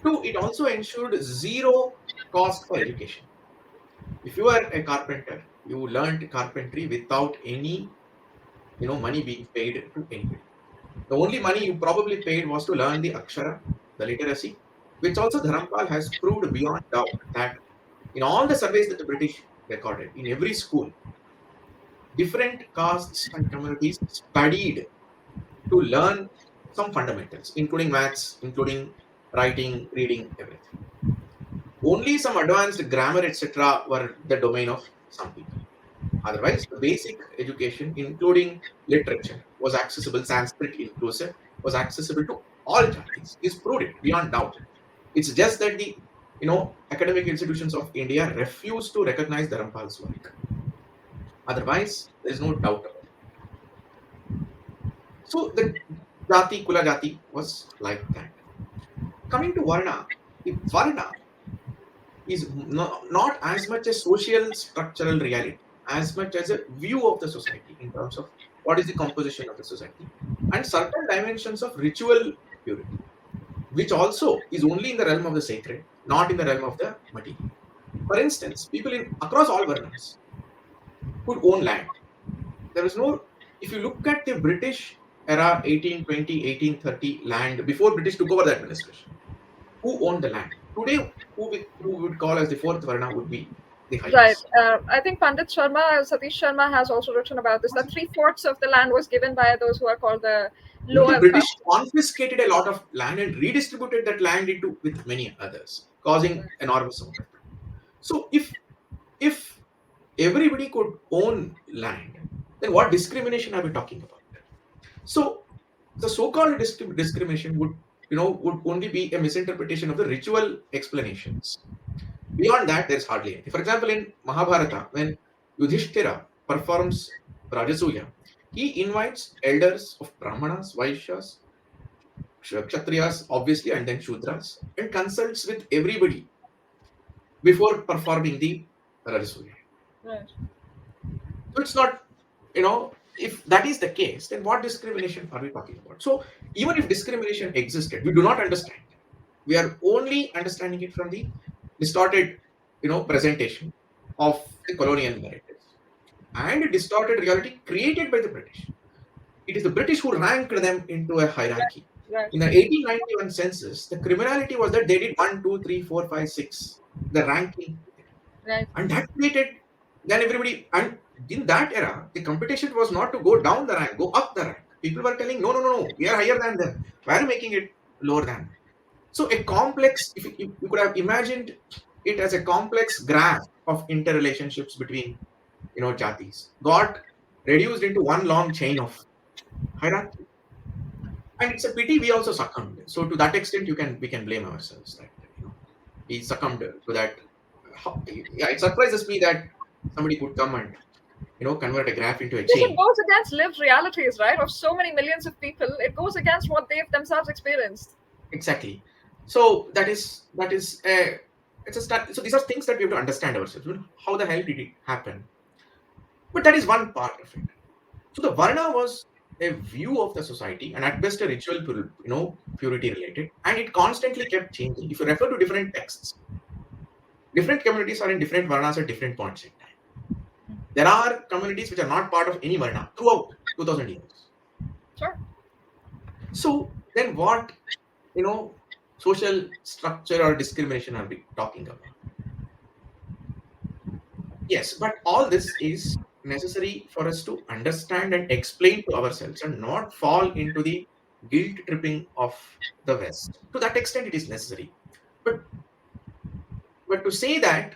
Two, it also ensured zero cost for education. If you are a carpenter, you learned carpentry without any money being paid to anybody. The only money you probably paid was to learn the akshara, the literacy, which also Dharampal has proved beyond doubt that in all the surveys that the British recorded, in every school, different castes and communities studied to learn some fundamentals, including maths, including writing, reading, everything. Only some advanced grammar, etc., were the domain of some people. Otherwise, the basic education, including literature, was accessible, Sanskrit inclusive, was accessible to all jatis. Is proved beyond doubt. It's just that the academic institutions of India refuse to recognize Dharampal's work. Otherwise, there is no doubt about it. So the kula-jati was like that. Coming to Varna, the Varna is not as much a social structural reality, as much as a view of the society in terms of what is the composition of the society and certain dimensions of ritual purity, which also is only in the realm of the sacred, not in the realm of the material. For instance, people in across all varnas could own land. There is no, if you look at the British era 1820, 1830 land before British took over the administration, who owned the land? Today, who we would call as the fourth Varna would be? the Right. highways. I think Pandit Sharma, Satish Sharma, has also written about this. That three-fourths of the land was given by those who are called the The lower British caste. confiscated a lot of land and redistributed that land into with many others, causing enormous amount of problem. So if everybody could own land, then what discrimination are we talking about? So the so-called discrimination would would only be a misinterpretation of the ritual explanations. Beyond that, there's hardly anything. For example, in Mahabharata, when Yudhishthira performs Rajasuya, he invites elders of Brahmanas, Vaishyas, Kshatriyas, obviously, and then Shudras, and consults with everybody before performing the Rajasuya. Right. So it's not, if that is the case, then what discrimination are we talking about? So even if discrimination existed, we do not understand. We are only understanding it from the distorted, presentation of the colonial narratives and a distorted reality created by the British. It is the British who ranked them into a hierarchy. Right. In the 1891 census, the criminality was that they did 1, 2, 3, 4, 5, 6, the ranking. Right. And that created, then everybody, and in that era, the competition was not to go down the rank, go up the rank. People were telling, no, no, no, no, we are higher than them. Why are you making it lower than them? So a complex, if you could have imagined it as a complex graph of interrelationships between, jatis, got reduced into one long chain of hierarchy. And it's a pity we also succumbed. So to that extent, we can blame ourselves that we succumbed to that. Yeah, it surprises me that somebody could come and convert a graph into a Because it chain. goes against lived realities, right? Of so many millions of people, it goes against what they've themselves experienced. Exactly. So that is a it's a start. So these are things that we have to understand ourselves. How the hell did it happen? But that is one part of it. So the Varna was a view of the society and at best a ritual, purity related, and it constantly kept changing. If you refer to different texts, different communities are in different Varnas at different points in time. There are communities which are not part of any Varna throughout 2000 years. Sure. So then what, you know, social structure or discrimination are we talking about? Yes, but all this is necessary for us to understand and explain to ourselves and not fall into the guilt tripping of the West. To that extent, it is necessary. But to say that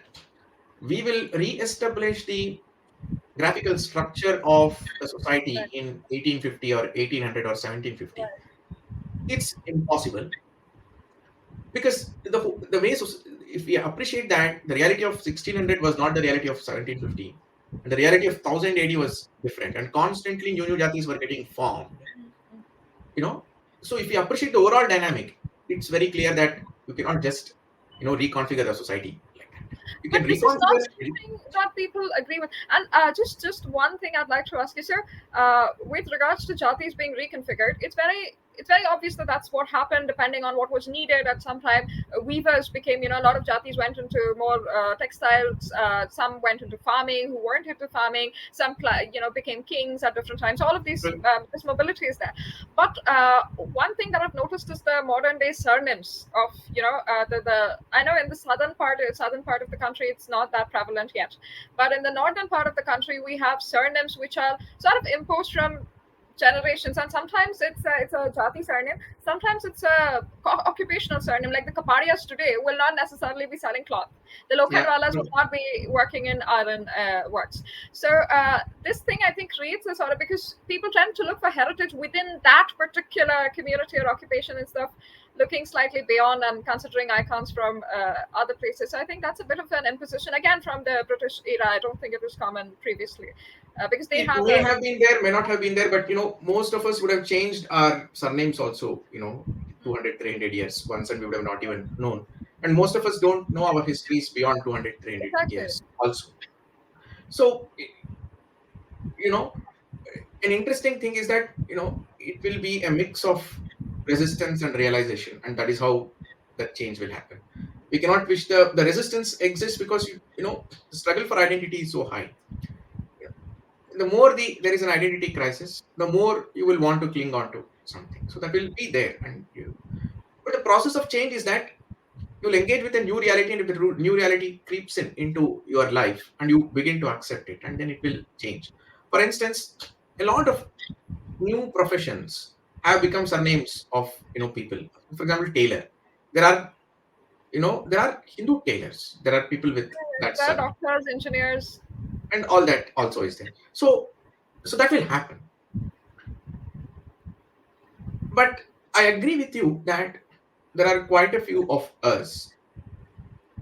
we will re-establish the graphical structure of the society Right. in 1850 or 1800 or 1750, Right. it's impossible because the way if we appreciate that the reality of 1600 was not the reality of 1750 and the reality of 1000 AD was different and constantly new jatis were getting formed, you know so if we appreciate the overall dynamic, it's very clear that you cannot just reconfigure the society like that. You can But this is not reconfigure it. something that people agree with. And just one thing I'd like to ask you, sir. With regards to jatis being reconfigured, it's very obvious that that's what happened. Depending on what was needed at some time, weavers became, a lot of jatis went into more textiles. Some went into farming, who weren't into farming. Some became kings at different times. All of these, this mobility is there. But one thing that I've noticed is the modern day surnames of, the I know in the southern part of the country it's not that prevalent yet, but in the northern part of the country we have surnames which are sort of imposed from generations, and sometimes it's a jati surname, sometimes it's a occupational surname. Like the kapadias today will not necessarily be selling cloth, the Yeah, lokhandwalas no, will not be working in iron works. So this thing I think creates a sort of, because people tend to look for heritage within that particular community or occupation instead of looking slightly beyond and considering icons from other places. So I think that's a bit of an imposition again from the British era. I don't think it was common previously, because they it have may a have been there, may not have been there, but most of us would have changed our surnames also, 200, 300 years once, and we would have not even known. And most of us don't know our histories beyond 200, 300 exactly. years also. So, you know, an interesting thing is that, it will be a mix of resistance and realization, and that is how that change will happen. We cannot wish the resistance exists because, the struggle for identity is so high. The more there is an identity crisis, the more you will want to cling on to something. So that will be there, but the process of change is that You'll engage with a new reality, and if the new reality creeps in into your life and you begin to accept it, and then it will change. For instance, a lot of new professions have become surnames of people. For example, tailor. There are there are Hindu tailors. There are people with that There are surname, doctors, engineers. and all that also is there. So that will happen. But I agree with you that there are quite a few of us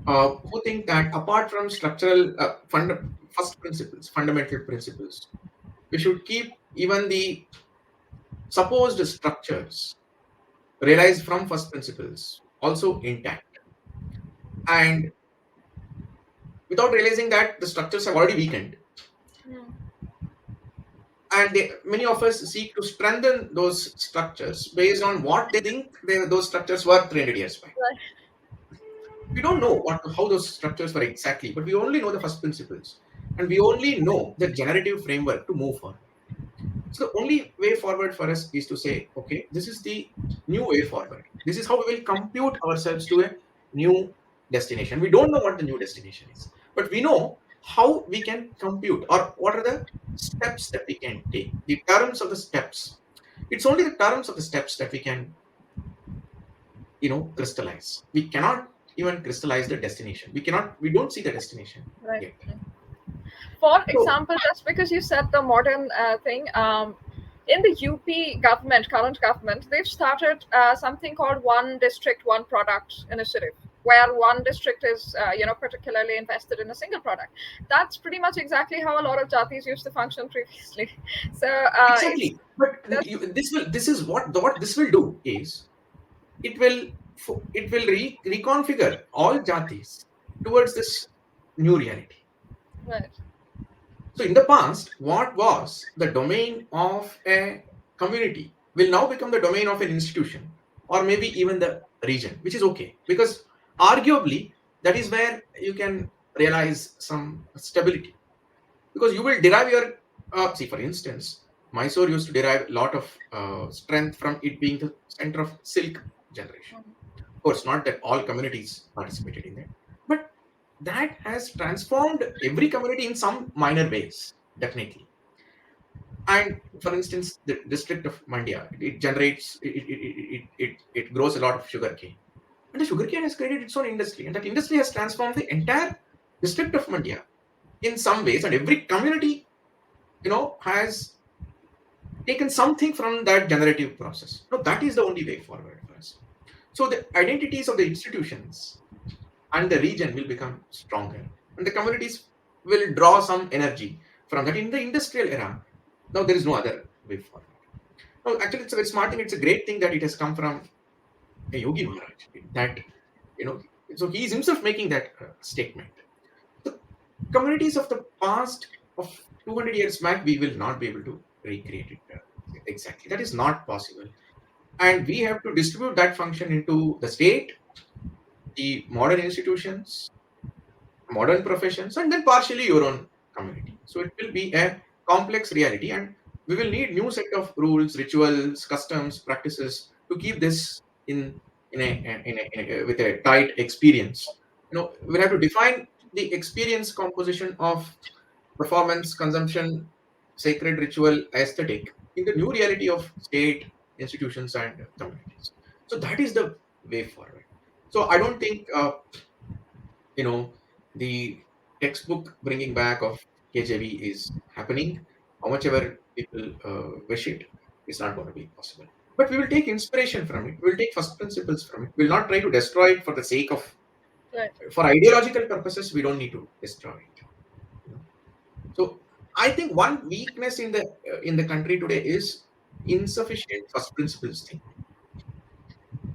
who think that apart from structural first principles, fundamental principles, we should keep even the supposed structures realized from first principles also intact, and without realizing that the structures have already weakened, Hmm. and many of us seek to strengthen those structures based on what they think those structures were 300 years back. Right. We don't know how those structures were exactly, but we only know the first principles, and we only know the generative framework to move forward. So the only way forward for us is to say, okay, this is the new way forward. This is how we will compute ourselves to a new destination. We don't know what the new destination is, but we know how we can compute, or what are the steps that we can take, the terms of the steps. It's only the terms of the steps that we can, crystallize. We cannot even crystallize the destination. We don't see the destination Right. yet. For So example, just because you said the modern thing, in the UP government, current government, they've started something called One District, One Product initiative, where one district is, particularly invested in a single product. That's pretty much exactly how a lot of jatis used to function previously. So it's exactly, but that's this is what this will do is it will reconfigure all jatis towards this new reality. right. So in the past, what was the domain of a community will now become the domain of an institution, or maybe even the region, which is okay, because arguably that is where you can realize some stability, because you will derive your see, for instance, Mysore used to derive a lot of strength from it being the center of silk generation. Of course, not that all communities participated in that, but that has transformed every community in some minor ways, definitely. And for instance, the district of Mandya, it generates, it grows a lot of sugarcane. And the sugarcane has created its own industry, and that industry has transformed the entire district of Mandya in some ways, and every community, has taken something from that generative process. No, that is the only way forward for us. So the identities of the institutions and the region will become stronger, and the communities will draw some energy from that. In the industrial era, now there is no other way forward. No, actually, it's a very smart thing. It's a great thing that it has come from a Yogi Maharaj. That you know, so he is himself making that statement. The communities of the past of 200 years back, we will not be able to recreate it exactly. That is not possible, and we have to distribute that function into the state, the modern institutions, modern professions, and then partially your own community. So it will be a complex reality, and we will need new set of rules, rituals, customs, practices to keep this in a with a tight experience. We'll have to define the experience composition of performance, consumption, sacred ritual, aesthetic in the new reality of state, institutions, and communities. So that is the way forward. So I don't think the textbook bringing back of KJV is happening. How much ever people wish it, it's not going to be possible. But we will take inspiration from it. We will take first principles from it. We'll not try to destroy it for the sake of, Right. for ideological purposes. We don't need to destroy it. you know. So I think one weakness in the country today is insufficient first principles thinking.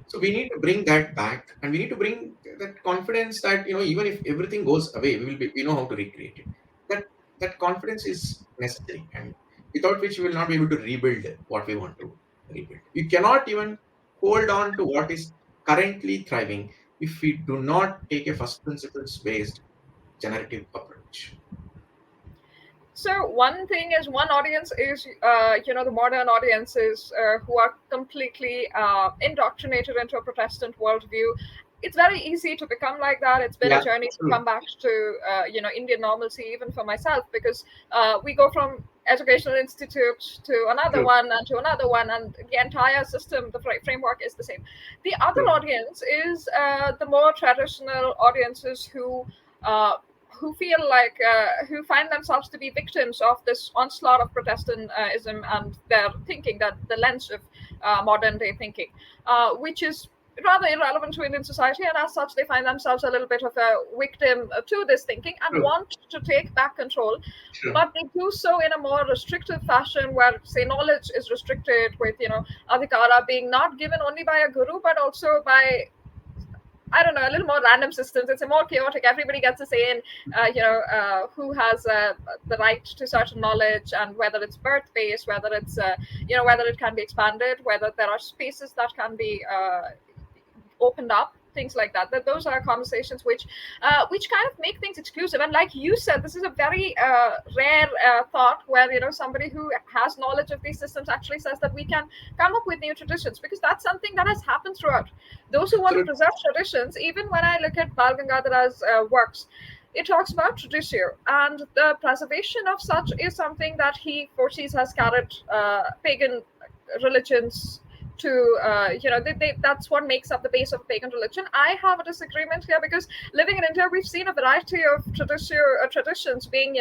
So we need to bring that back, and we need to bring that confidence that even if everything goes away, we know how to recreate it. That confidence is necessary, and without which we will not be able to rebuild what we want to rebuild. We cannot even hold on to what is currently thriving if we do not take a first principles based generative approach. So one thing is, one audience is, the modern audiences who are completely indoctrinated into a Protestant worldview. it's very easy to become like that. It's been a Yeah, journey to true, come back to Indian normalcy, even for myself, because we go from educational institute to another true, one and to another one, and the entire system, the framework is the same. The other true, audience is the more traditional audiences uh, who feel like who find themselves to be victims of this onslaught of Protestantism and their thinking, that the lens of modern day thinking, which is rather irrelevant to Indian society, and as such, they find themselves a little bit of a victim to this thinking and true, want to take back control. true. But they do so in a more restrictive fashion, where, say, knowledge is restricted, with adhikara being not given only by a guru, but also by, I don't know, a little more random systems. It's a more chaotic. Everybody gets a say in, who has the right to certain knowledge, and whether it's birth based, whether it's, whether it can be expanded, whether there are spaces that can be opened up, things like that. That those are conversations which kind of make things exclusive. And like you said, this is a very rare thought, where somebody who has knowledge of these systems actually says that we can come up with new traditions, because that's something that has happened throughout. Those who want to Absolutely. preserve traditions, even when I look at Bal Gangadhara's works, it talks about traditio, and the preservation of such is something that he foresees has carried pagan religions to that's what makes up the base of pagan religion. I have a disagreement here, because living in India, we've seen a variety of traditions being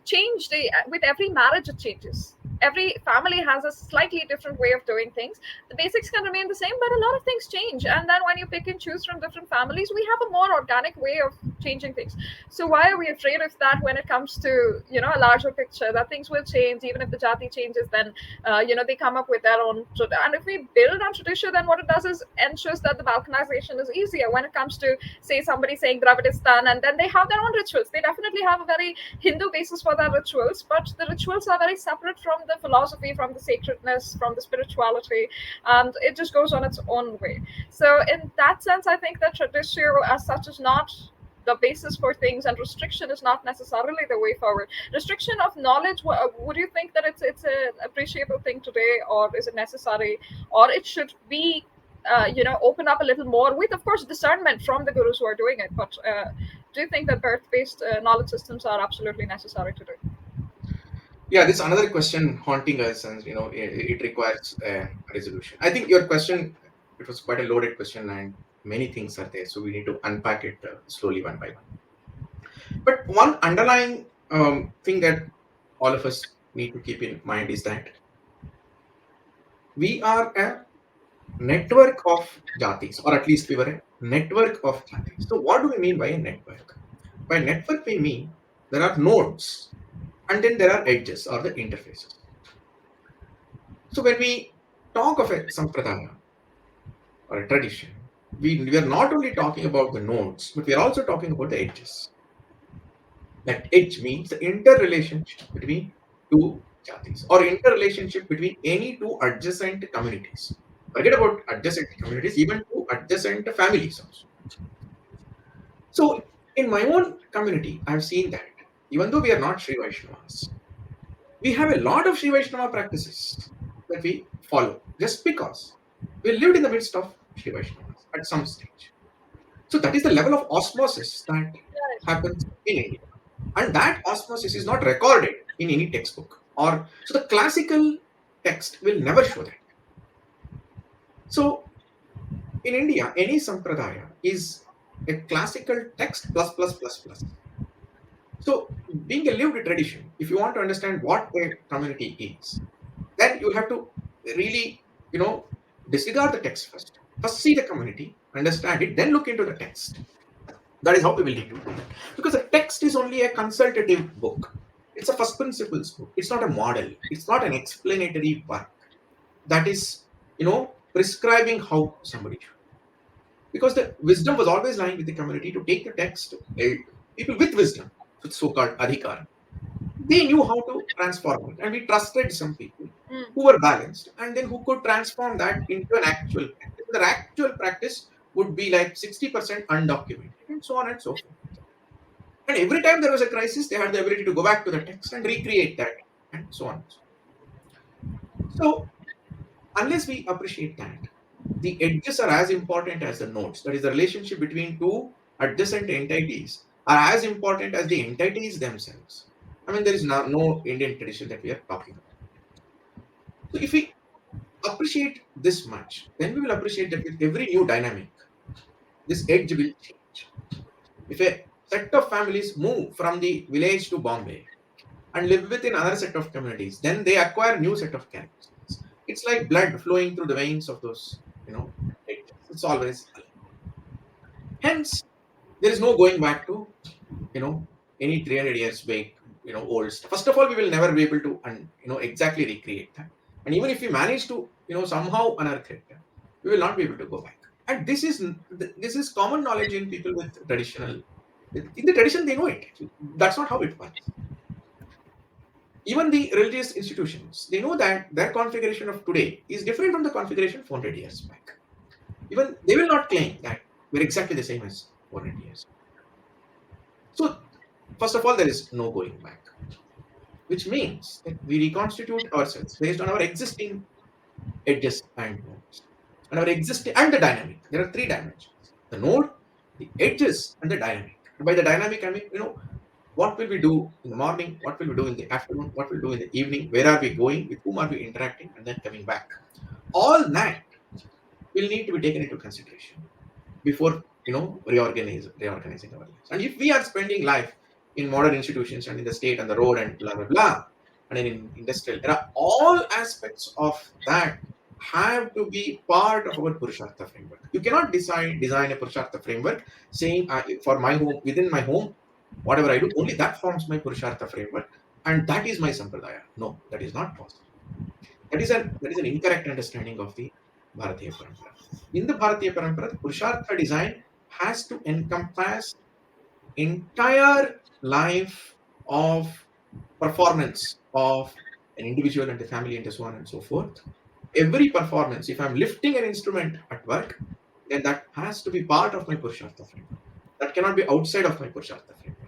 changed. With every marriage, it changes. Every family has a slightly different way of doing things. The basics can remain the same, but a lot of things change, and then when you pick and choose from different families, we have a more organic way of changing things. So why are we afraid of that when it comes to a larger picture, that things will change? Even if the jati changes, then they come up with their own. And if we build on tradition, then what it does is ensures that the balkanization is easier. When it comes to, say, somebody saying Dravidistan, and then they have their own rituals. They definitely have a very Hindu basis for their rituals, but the rituals are very separate from the philosophy, from the sacredness, from the spirituality, and it just goes on its own way. So in that sense, I think that tradition as such is not the basis for things, and restriction is not necessarily the way forward. Restriction of knowledge, would you think that it's an appreciable thing today, or is it necessary, or it should be open up a little more, with, of course, discernment from the gurus who are doing it? But do you think that birth-based knowledge systems are absolutely necessary today? Yeah, this is another question haunting us, and it requires a resolution. I think your question, it was quite a loaded question, and many things are there, so we need to unpack it slowly, one by one. But one underlying thing that all of us need to keep in mind is that we are a network of jatis, or at least we were a network of jatis. So, what do we mean by a network? By network, we mean there are nodes, and then there are edges, or the interfaces. So, when we talk of a sampradaya or a tradition, we are not only talking about the nodes, but we are also talking about the edges. That edge means the interrelationship between two jatis, or interrelationship between any two adjacent communities. Forget about adjacent communities, even two adjacent families also. So, in my own community, I've seen that even though we are not Sri Vaishnavas, we have a lot of Sri Vaishnava practices that we follow just because we lived in the midst of Sri Vaishnavas at some stage. So, that is the level of osmosis that happens in India. And that osmosis is not recorded in any textbook, or so the classical text will never show that. So in India, any sampradaya is a classical text plus plus plus plus. So being a lived tradition, if you want to understand what a community is, then you have to really disregard the text first. First see the community, understand it, then look into the text. That is how we will need to do that. Because a text is only a consultative book. It's a first principles book. It's not a model. It's not an explanatory work that is, prescribing how somebody should. Because the wisdom was always lying with the community to take the text. People with wisdom, with so-called adhikar, they knew how to transform it. And we trusted some people Mm. who were balanced, and then who could transform that into an actual practice. The actual practice would be like 60% undocumented, and so on and so forth. And every time there was a crisis, they had the ability to go back to the text and recreate that, and so on. So, unless we appreciate that, The edges are as important as the nodes. That is, the relationship between two adjacent entities are as important as the entities themselves. I mean, there is no Indian tradition that we are talking about. So, if we appreciate this much, then we will appreciate that with every new dynamic, this edge will change. If a set of families move from the village to Bombay and live within another set of communities, then they acquire new set of characteristics. It's like blood flowing through the veins of those, edges. It's always alive. Hence, there is no going back to, you know, any 300 years back, old stuff. First of all, we will never be able to, exactly recreate that. And even if we manage to, somehow unearth it, we will not be able to go back. And this is common knowledge in people with traditional. In the tradition, they know it. That's not how it works. Even the religious institutions, they know that their configuration of today is different from the configuration 400 years back. Even they will not claim that we're exactly the same as 400 years. So, first of all, there is no going back, which means that we reconstitute ourselves based on our existing edges and nodes, and our existing and the dynamic. There are three dimensions: the node, the edges, and the dynamic. And by the dynamic, I mean, what will we do in the morning, what will we do in the afternoon, what will we do in the evening, where are we going, with whom are we interacting, and then coming back. All that will need to be taken into consideration before reorganizing our lives. And if we are spending life in modern institutions and in the state and the road and blah blah blah, and in industrial era, all aspects of that have to be part of our Purushartha framework. You cannot design a Purushartha framework saying for my home, within my home, whatever I do, only that forms my Purushartha framework, and that is my Sampradaya. No, that is not possible. That is an incorrect understanding of the Bharatiya Parampara. In the Bharatiya Parampara, the Purushartha design has to encompass entire life of performance of an individual and the family and so on and so forth. Every performance, if I'm lifting an instrument at work, then that has to be part of my Purushartha framework. That cannot be outside of my Purushartha framework.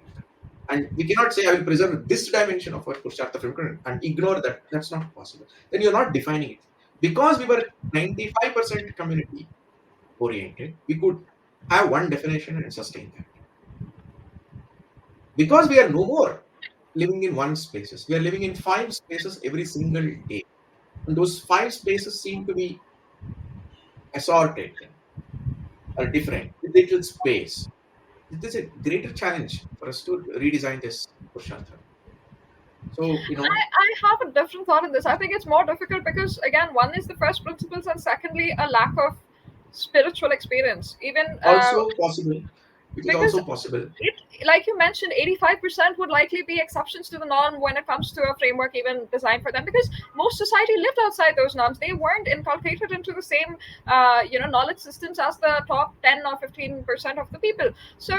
And we cannot say I will preserve this dimension of our Purushartha framework and ignore that. That's not possible. Then you're not defining it. Because we were 95% community oriented, we could have one definition and sustain that. Because we are no more living in one spaces, we are living in five spaces every single day. And those five spaces seem to be assorted or different with little space. It is a greater challenge for us to redesign this Purushartha. So, I have a different thought in this. I think it's more difficult because, again, one is the first principles, and secondly, a lack of spiritual experience. Even also possible. It is because also possible. it, like you mentioned, 85% would likely be exceptions to the norm when it comes to a framework even designed for them, because most society lived outside those norms. They weren't inculcated into the same knowledge systems as the top 10 or 15% of the people. So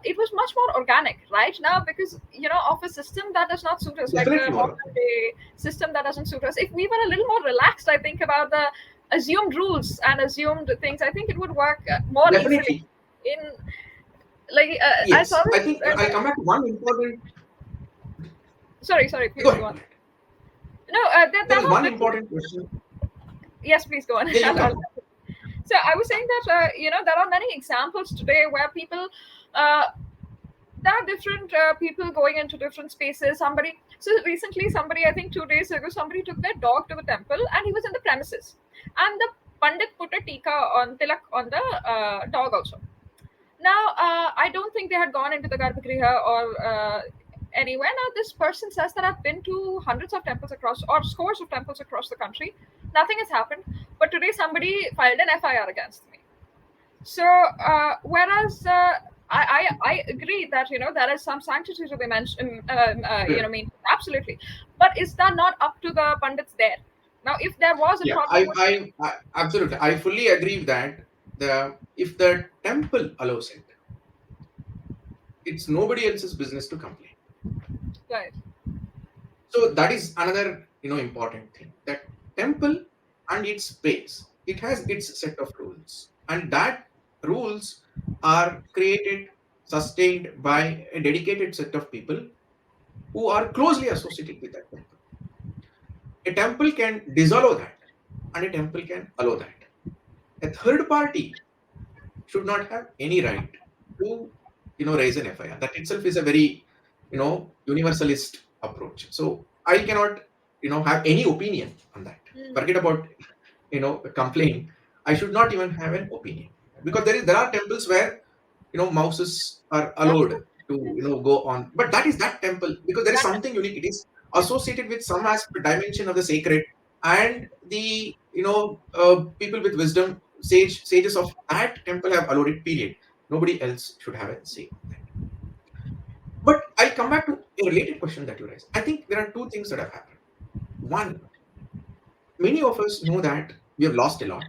it was much more organic right now, because of a system that does not suit us, like the Definitely more. modern day system that doesn't suit us. If we were a little more relaxed, I think, about the assumed rules and assumed things, I think it would work more easily. Definitely. In like I saw Yes. I this. think I come back to one important. Sorry, Go please go ahead. Go on. ahead. No, There there was were one different. important question. Yes, please go on. Yeah, you come. So I was saying that there are many examples today where people. Uh, there are different people going into different spaces. So recently, I think 2 days ago, somebody took their dog to the temple, and he was in the premises, and the pandit put a tika on tilak on the dog also. Now, I don't think they had gone into the Garbhagriha or anywhere. Now, this person says that I've been to hundreds of temples across, or scores of temples across the country. Nothing has happened. But today, somebody filed an FIR against me. So, whereas I agree that there is some sanctity to the mention, Yeah. absolutely. But is that not up to the pundits there? Now, if there was a Yeah, problem with I absolutely, I fully agree with that. If the temple allows it, it's nobody else's business to complain. right, So that is another important thing. That temple and its space, it has its set of rules, and that rules are created, sustained by a dedicated set of people who are closely associated with that temple. A temple can disallow that, and a temple can allow that. A third party should not have any right to raise an FIR. That itself is a very universalist approach. So I cannot have any opinion on that. Mm. Forget about complain. I should not even have an opinion, because there are temples where mouses are That's allowed to go on, but that is that temple, because there is that. something unique. It is associated with some aspect dimension of the sacred, and the people with wisdom, sages of that temple have allowed it, period. Nobody else should have a say on that. But I'll come back to a related question that you raised. I think there are two things that have happened. One, many of us know that we have lost a lot,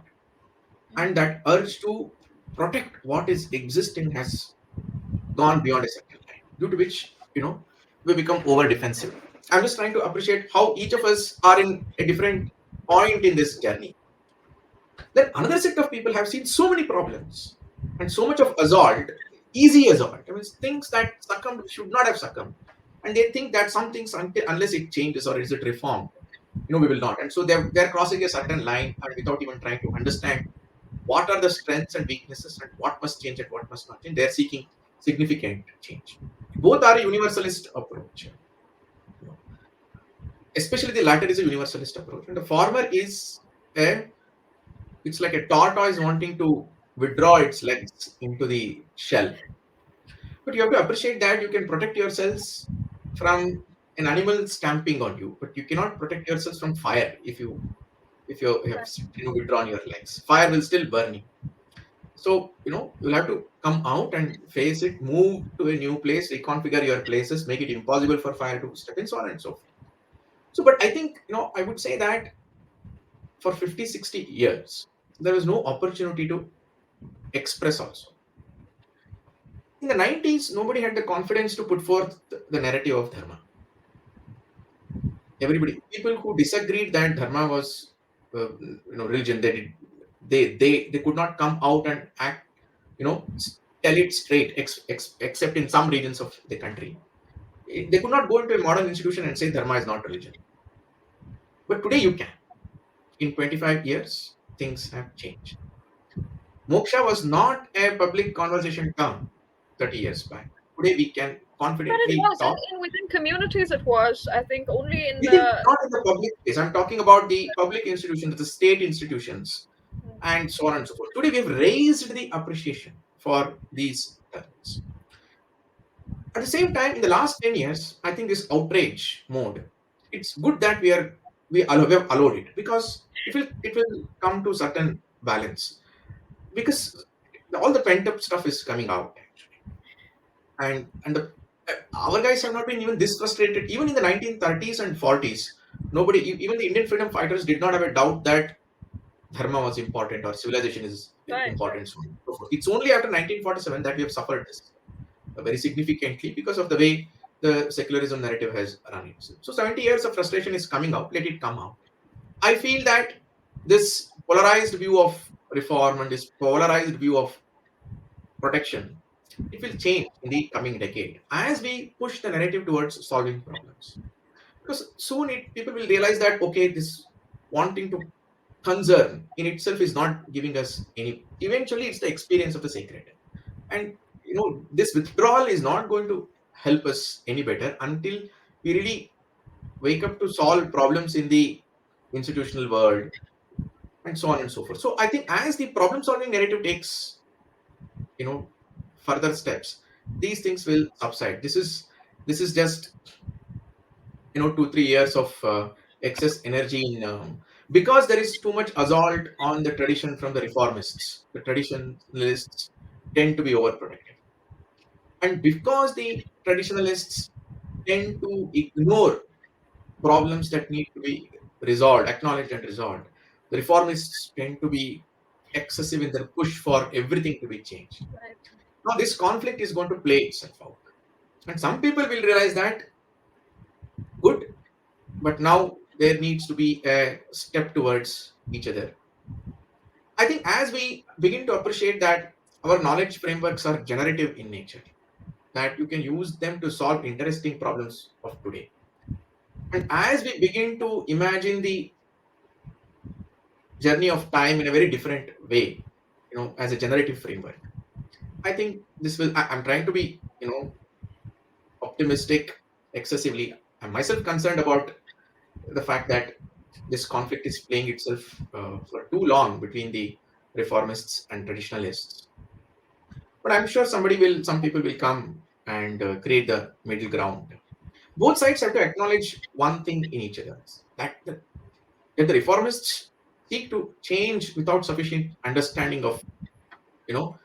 and that urge to protect what is existing has gone beyond a certain line, due to which we become over defensive. I'm just trying to appreciate how each of us are in a different point in this journey. Then another set of people have seen so many problems and so much of assault, easy assault. I mean, things that succumbed should not have succumbed, and they think that some things, unless it changes or is it reformed, we will not. And so they're crossing a certain line, and without even trying to understand what are the strengths and weaknesses and what must change and what must not change, they're seeking significant change. Both are a universalist approach. you know. Especially the latter is a universalist approach, and the former is a it's like a tortoise wanting to withdraw its legs into the shell. But you have to appreciate that you can protect yourselves from an animal stamping on you, but you cannot protect yourselves from fire if you have withdrawn your legs. Fire will still burn you. So you'll have to come out and face it, move to a new place, reconfigure your places, make it impossible for fire to step in, so on and so forth. So, but I think I would say that for 50, 60 years, there was no opportunity to express also. In the 90s, nobody had the confidence to put forth the narrative of dharma. Everybody, people who disagreed that dharma was, religion, they could not come out and act, tell it straight, except in some regions of the country. They could not go into a modern institution and say dharma is not religion. But today you can. In 25 years, things have changed. Moksha was not a public conversation term 30 years back. Today we can But it confidently was talk within communities. It was, I think, only in within, the. not in the public space. I'm talking about the public institutions, the state institutions, and so on and so forth. Today we have raised the appreciation for these terms. At the same time, in the last 10 years, I think this outrage mode, it's good that we have allowed it, because it will come to certain balance, because all the pent up stuff is coming out actually, and our guys have not been even this frustrated. Even in the 1930s and 40s, nobody, even the Indian freedom fighters, did not have a doubt that dharma was important or civilization is Right, right. important. So on and so forth. It's only after 1947 that we have suffered this very significantly, because of the way the secularism narrative has run itself. So 70 years of frustration is coming out. Let it come out. I feel that this polarized view of reform and this polarized view of protection, it will change in the coming decade as we push the narrative towards solving problems. Because soon people will realize that, okay, this wanting to concern in itself is not giving us any. Eventually, it's the experience of the sacred, and this withdrawal is not going to help us any better until we really wake up to solve problems in the institutional world, and so on and so forth. So I think as the problem solving narrative takes you know further steps, these things will subside. This is just 2 3 years of excess energy in because there is too much assault on the tradition from the reformists. The traditionalists tend to be overprotective, and because the traditionalists tend to ignore problems that need to be resolved, acknowledged and resolved, the reformists tend to be excessive in their push for everything to be changed. Right. Now this conflict is going to play itself out, and some people will realize that, good, but now there needs to be a step towards each other. I think as we begin to appreciate that our knowledge frameworks are generative in nature, that you can use them to solve interesting problems of today, and as we begin to imagine the journey of time in a very different way, as a generative framework. I think this will. I'm trying to be, optimistic excessively. I'm myself concerned about the fact that this conflict is playing itself for too long between the reformists and traditionalists. But I'm sure some people will come and create the middle ground. Both sides have to acknowledge one thing in each other, that the reformists seek to change without sufficient understanding of, you know,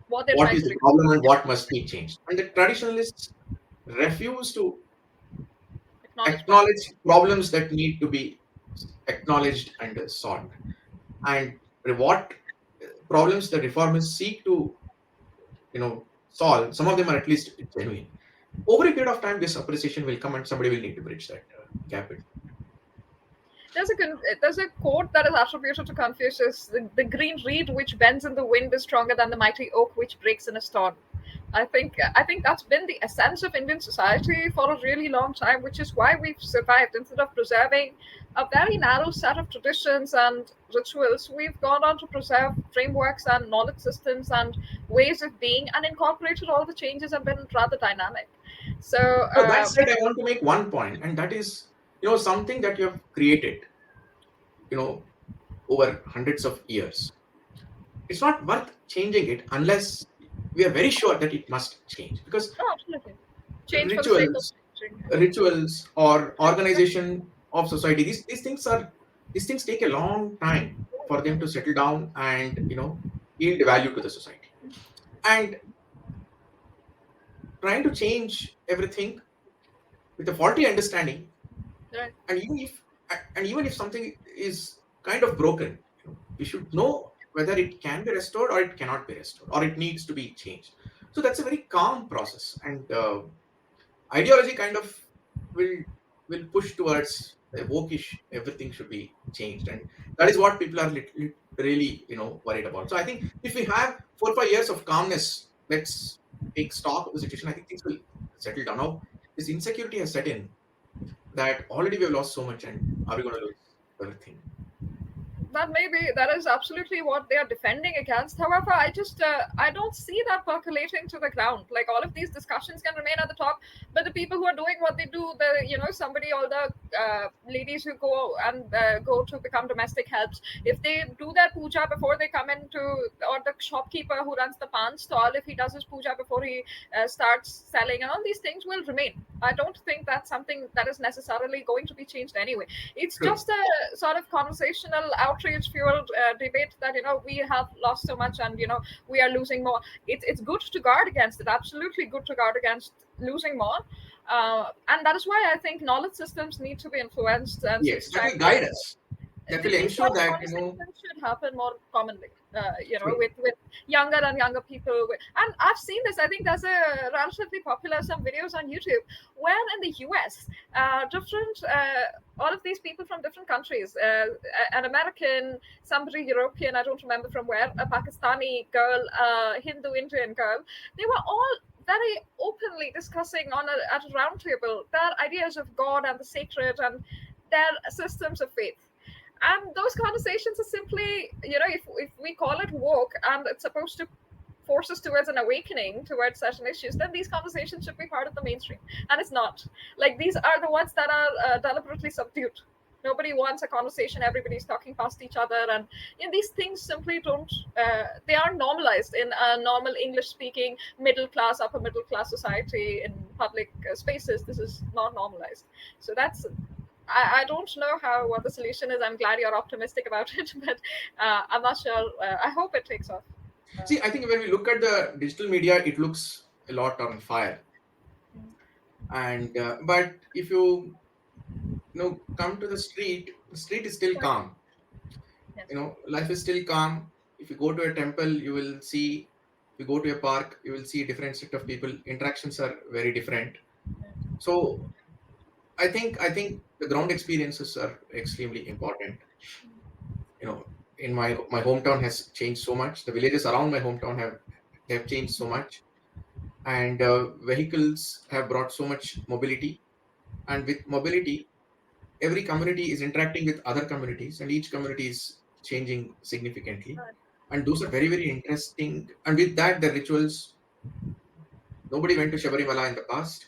What they're what trying is to the do. problem and what must be changed. And the traditionalists refuse to Acknowledge problems. acknowledge problems that need to be acknowledged and solved. And what problems the reformists seek to, solve, some of them are at least genuine. Over a period of time, this appreciation will come and somebody will need to bridge that gap. There's a quote that is attributed to Confucius: the green reed which bends in the wind is stronger than the mighty oak which breaks in a storm. I think that's been the essence of Indian society for a really long time, which is why we've survived. Instead of preserving a very narrow set of traditions and rituals, we've gone on to preserve frameworks and knowledge systems and ways of being, and incorporated all the changes have been rather dynamic. So Now, that said, I want to make one point, and that is, something that you have created, you know, over hundreds of years. It's not worth changing it unless we are very sure that it must change. Because oh, absolutely, change for the sake of rituals, changing. rituals or organization of society, these things take a long time for them to settle down and, yield value to the society. And trying to change everything with a faulty understanding, Right. and even if something is kind of broken, we should know whether it can be restored or it cannot be restored or it needs to be changed. So that's a very calm process, and ideology kind of will push towards the wokish everything should be changed, and that is what people are really, worried about. So I think if we have 4 or 5 years of calmness, let's take stock of the situation. I think things will settle down. Now this insecurity has set in, that already we have lost so much, and are we going to lose everything? That is absolutely what they are defending against. However, I don't see that percolating to the ground. Like, all of these discussions can remain at the top, but the people who are doing what they do, somebody, all the ladies who go to become domestic helps, if they do their puja before they come into, or the shopkeeper who runs the pan stall, if he does his puja before he starts selling, and all these things will remain. I don't think that's something that is necessarily going to be changed anyway. It's True. just a sort of conversational outrage fueled debate that we have lost so much, and we are losing more. It's good to guard against it, absolutely good to guard against losing more. And that is why I think knowledge systems need to be influenced and Yes, that will strengthened. guide us. That will These ensure sort of that, conversations should happen more commonly, true. with younger and younger people. And I've seen this. I think there's a relatively popular some videos on YouTube where in the US, different all of these people from different countries, an American, somebody European, I don't remember from where, a Pakistani girl, a Hindu Indian girl, they were all very openly discussing at a round table their ideas of God and the sacred and their systems of faith. And those conversations are simply, if we call it woke and it's supposed to force us towards an awakening towards certain issues, then these conversations should be part of the mainstream. And it's not. Like, these are the ones that are deliberately subdued. Nobody wants a conversation, everybody's talking past each other, and these things simply don't, they aren't normalized in a normal English speaking middle class, upper middle class society. In public spaces, this is not normalized. So that's, I don't know how what the solution is. I'm glad you're optimistic about it, but I'm not sure. I hope it takes off. See, I think when we look at the digital media, it looks a lot on fire. And but if come to the street is still calm. Yes. Life is still calm. If you go to a temple, you will see. If you go to a park, you will see a different set of people. Interactions are very different. So I think the ground experiences are extremely important. You know, in my hometown has changed so much. The villages around my hometown have changed so much, and vehicles have brought so much mobility. And with mobility, every community is interacting with other communities, and each community is changing significantly. Right. And those are very, very interesting. And with that, the rituals, nobody went to Shabarimala in the past,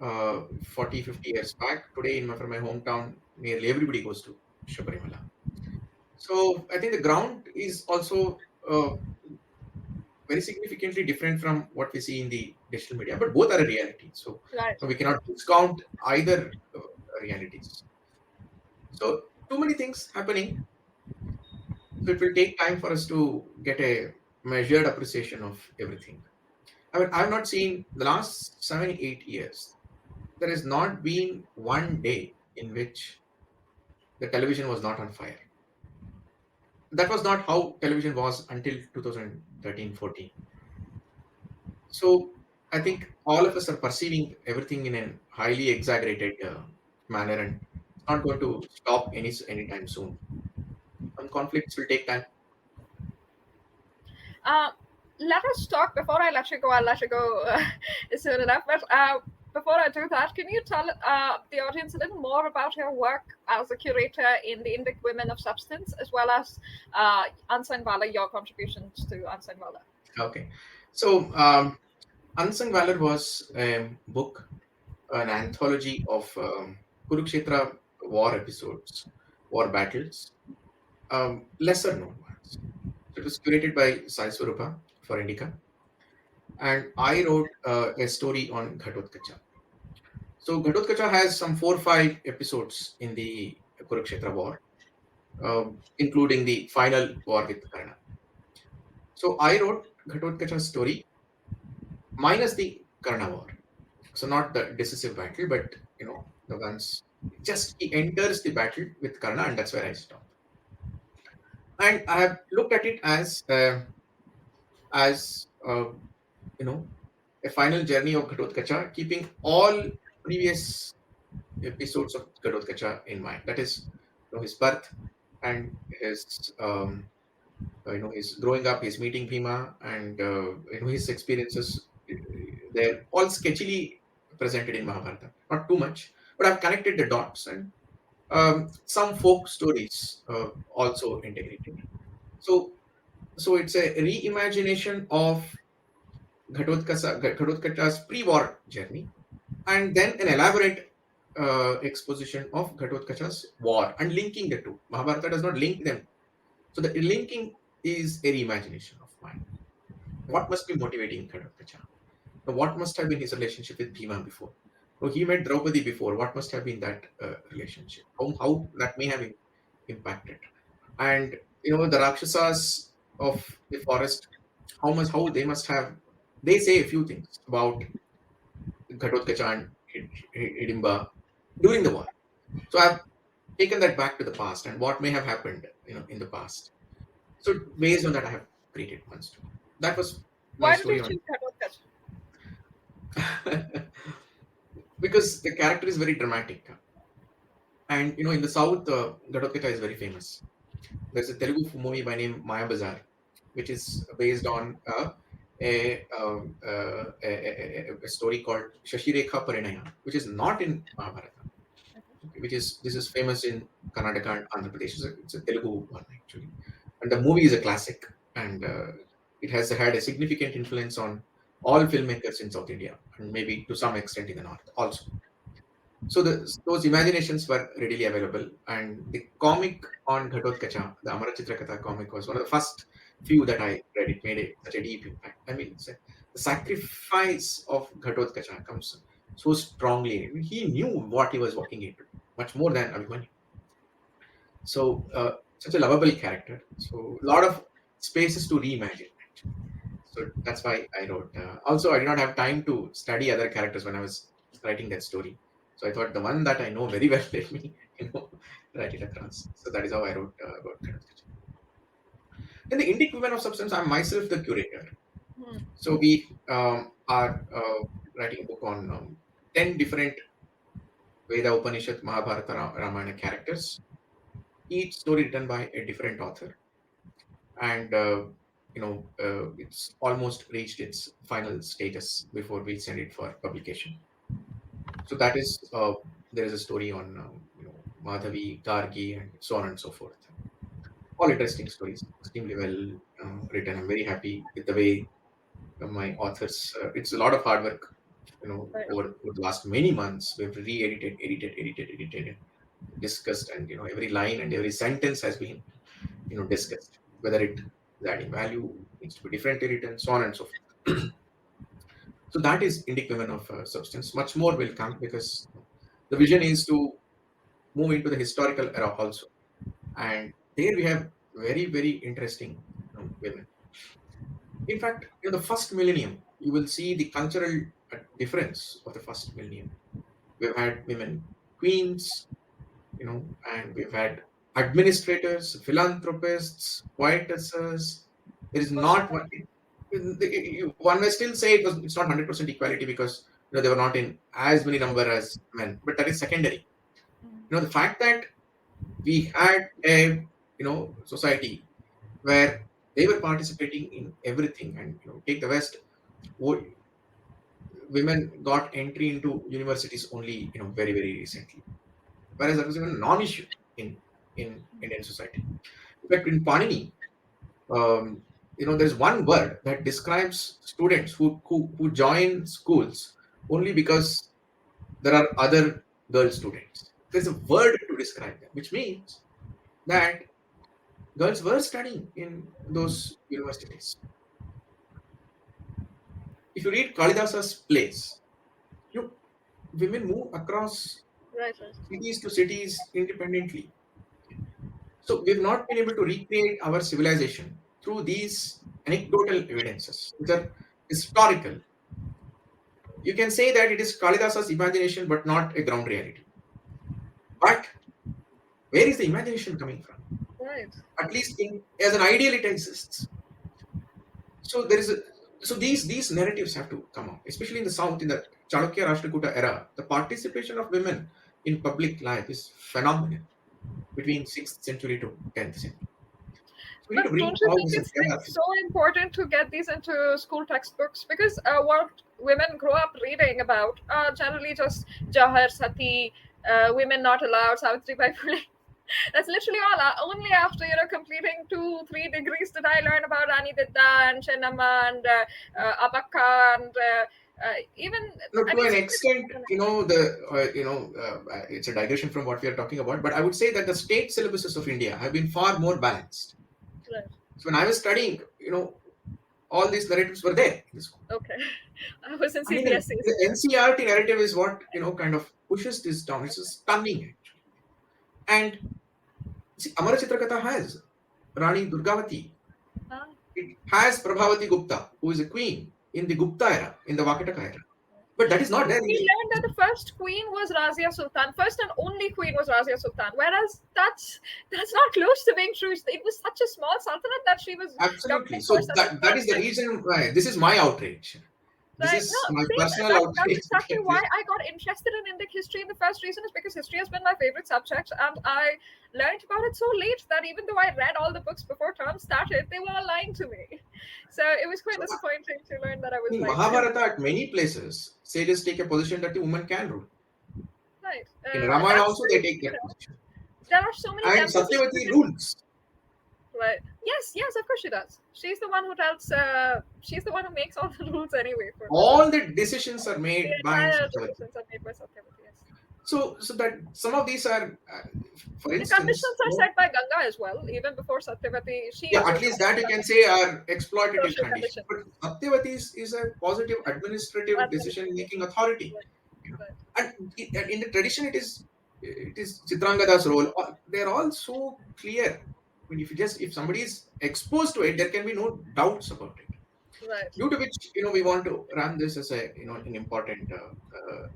40, 50 years back. Today, from my hometown, nearly everybody goes to Shabarimala. So I think the ground is also very significantly different from what we see in the digital media, but both are a reality. So Right. we cannot discount either realities. So too many things happening. So it will take time for us to get a measured appreciation of everything. I mean, I've not seen the last 7, 8 years. There has not been one day in which the television was not on fire. That was not how television was until 2013, 14. So I think all of us are perceiving everything in a highly exaggerated manner, and it's not going to stop anytime soon. Some conflicts will take time. Uh, Let us talk before I let you go. I'll let you go soon enough. But before I do that, can you tell the audience a little more about your work as a curator in the Indic Women of Substance, as well as Unsung Valor, your contributions to Unsung Valor? Okay. So Unsung Valor was a book, an anthology of Kurukshetra war episodes, war battles, lesser known ones. So it was curated by Sai Swarupa for Indica, and I wrote a story on Ghatotkacha. So Ghatotkacha has some 4 or 5 episodes in the Kurukshetra war, including the final war with Karna. So I wrote Ghatotkacha's story minus the Karna war. So not the decisive battle, but the ones just he enters the battle with Karna, and that's where I stop. And I have looked at it as you know a final journey of Ghatotkacha, keeping all previous episodes of Ghatotkacha in mind. That is, his birth and his his growing up, his meeting Bhima, and his experiences. They're all sketchily presented in Mahabharata. Not too much, but I've connected the dots, and some folk stories also integrated. So, it's a reimagination of Ghatotkacha's pre-war journey, and then an elaborate exposition of Ghatotkacha's war and linking the two. Mahabharata does not link them. So the linking is a reimagination of mine. What must be motivating Ghatotkacha? What must have been his relationship with Bhima before? So he met Draupadi before. What must have been that relationship? How that may have impacted? And the Rakshasas of the forest, how they must have. They say a few things about Ghatotkacha and Hidimba during the war. So I've taken that back to the past and what may have happened, in the past. So based on that, I have created one story. That was my Why did you story on choose Ghatotkacha? because the character is very dramatic, and in the south, Ghatotkacha is very famous. There's a Telugu movie by name Maya Bazar, which is based on a story called Shashirekha Parinaya, which is not in Mahabharata. Okay, this is famous in Karnataka and Andhra Pradesh. It's a Telugu one actually, and the movie is a classic, and it has had a significant influence on all filmmakers in South India and maybe to some extent in the north also. So those imaginations were readily available, and the comic on Ghatotkacha, the Amara Chitrakatha comic, was one of the first few that I read. It made such a deep impact. I mean, the sacrifice of Ghatotkacha comes so strongly. I mean, he knew what he was walking into, much more than Abhimanyu. So, such a lovable character. So, a lot of spaces to reimagine. Actually. So that's why I wrote. Also, I did not have time to study other characters when I was writing that story. So I thought the one that I know very well, let me, write it across. So that is how I wrote about Ghatotkacha. In the Indic Women of Substance, I'm myself the curator. Hmm. So we are writing a book on 10 different Veda, Upanishad, Mahabharata, Ramayana characters, each story written by a different author. And it's almost reached its final status before we send it for publication. So that is there is a story on Madhavi, Gargi, and so on and so forth. All interesting stories, extremely well written. I'm very happy with the way my authors. It's a lot of hard work, Right. over the last many months. We've re-edited, edited, and discussed, and every line and every sentence has been discussed. Whether it is adding value, needs to be differently written, so on and so forth. So that is Indic women of substance. Much more will come because the vision is to move into the historical era also, and there we have very very interesting women. In fact, in the first millennium, you will see the cultural difference of the first millennium. We've had women queens, and we've had administrators, philanthropists, poetesses. There is For sure. not one. One may still say it's not 100% equality because they were not in as many number as men, but that is secondary. The fact that we had a society where they were participating in everything, and take the West, wo- women got entry into universities only very very recently, whereas that was even a non-issue in Indian society. In fact, in Panini, there's one word that describes students who join schools only because there are other girl students. There's a word to describe them, which means that girls were studying in those universities. If you read Kalidasa's plays, you women move across Right, right. cities to cities independently. So we've not been able to recreate our civilization through these anecdotal evidences, which are historical. You can say that it is Kalidasa's imagination, but not a ground reality. But where is the imagination coming from? Right. At least as an ideal, it exists. So there is a so these narratives have to come up, especially in the south, in the Chalukya Rashtrakuta era. The participation of women in public life is phenomenal between 6th century to 10th century. So we need to But bring don't you all think this it's like together. so important to get these into school textbooks? Because what women grow up reading about are generally just Jawahar Sati, women not allowed, Savitri Bai Phule. That's literally all. Only after completing 2-3 degrees did I learn about Rani Didda and Chennamma and Abakka and even I To mean. an extent, it's a digression from what we are talking about, but I would say that the state syllabuses of India have been far more balanced. Right. So when I was studying, all these narratives were there in the school. Okay. I was in I mean, CBSE. the NCRT narrative is what kind of pushes this down. It's stunning, actually. And see, Amara Chitrakatha has Rani Durgavati. Ah. It has Prabhavati Gupta, who is a queen in the Gupta era, in the Vakataka era. But that is not there in We the. learned that the first queen was Razia Sultan. First and only queen was Razia Sultan. Whereas that's not close to being true. It was such a small sultanate that she was Absolutely. governing for So such a that short is the time. reason why this is my outrage. This Right. No, is my same. personal That's outrage exactly why against I got interested in Indic history. And the first reason is because history has been my favorite subject, and I learned about it so late that even though I read all the books before term started, they were all lying to me. So it was quite so disappointing to learn that I was in lied to. Mahabharata, at many places, sages take a position that the woman can rule. Right. In Ramayana That's also they take that position. there are so many And temples in Satyavati India. rules. Right. Yes, yes, of course she does. She's the one who tells. She's the one who makes all the rules anyway for the All the decisions are the made by entire Satyavati. decisions are made by Satyavati. Yes. So that some of these are, for The instance, conditions are set by Ganga as well. Even before Satyavati, she yeah, is at also least that you can say are exploitative social conditions. conditions. But Satyavati is a positive administrative Administrative. decision-making authority. Right. You know, Right. and in the tradition, it is Chitrangada's role. They're all so clear. I mean, if somebody is exposed to it, there can be no doubts about it. Right. Due to which, we want to run this as a an important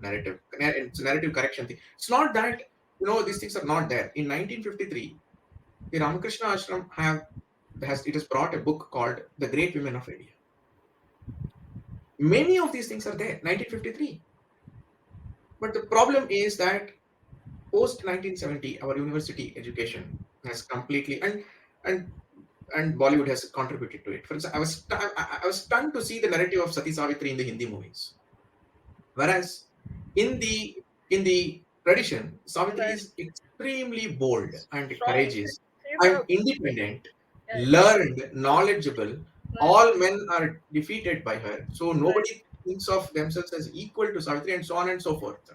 narrative. It's a narrative correction thing. It's not that these things are not there. In 1953, the Ramakrishna Ashram has brought a book called The Great Women of India. Many of these things are there, 1953. But the problem is that post 1970, our university education has completely and and Bollywood has contributed to it. For example, I was stunned to see the narrative of Sati Savitri in the Hindi movies, whereas in the tradition, Savitri Right. is extremely bold and Strong. courageous. I'm So independent, yes, learned, knowledgeable. right. All men are defeated by her. So Right. nobody thinks of themselves as equal to Savitri, and so on and so forth.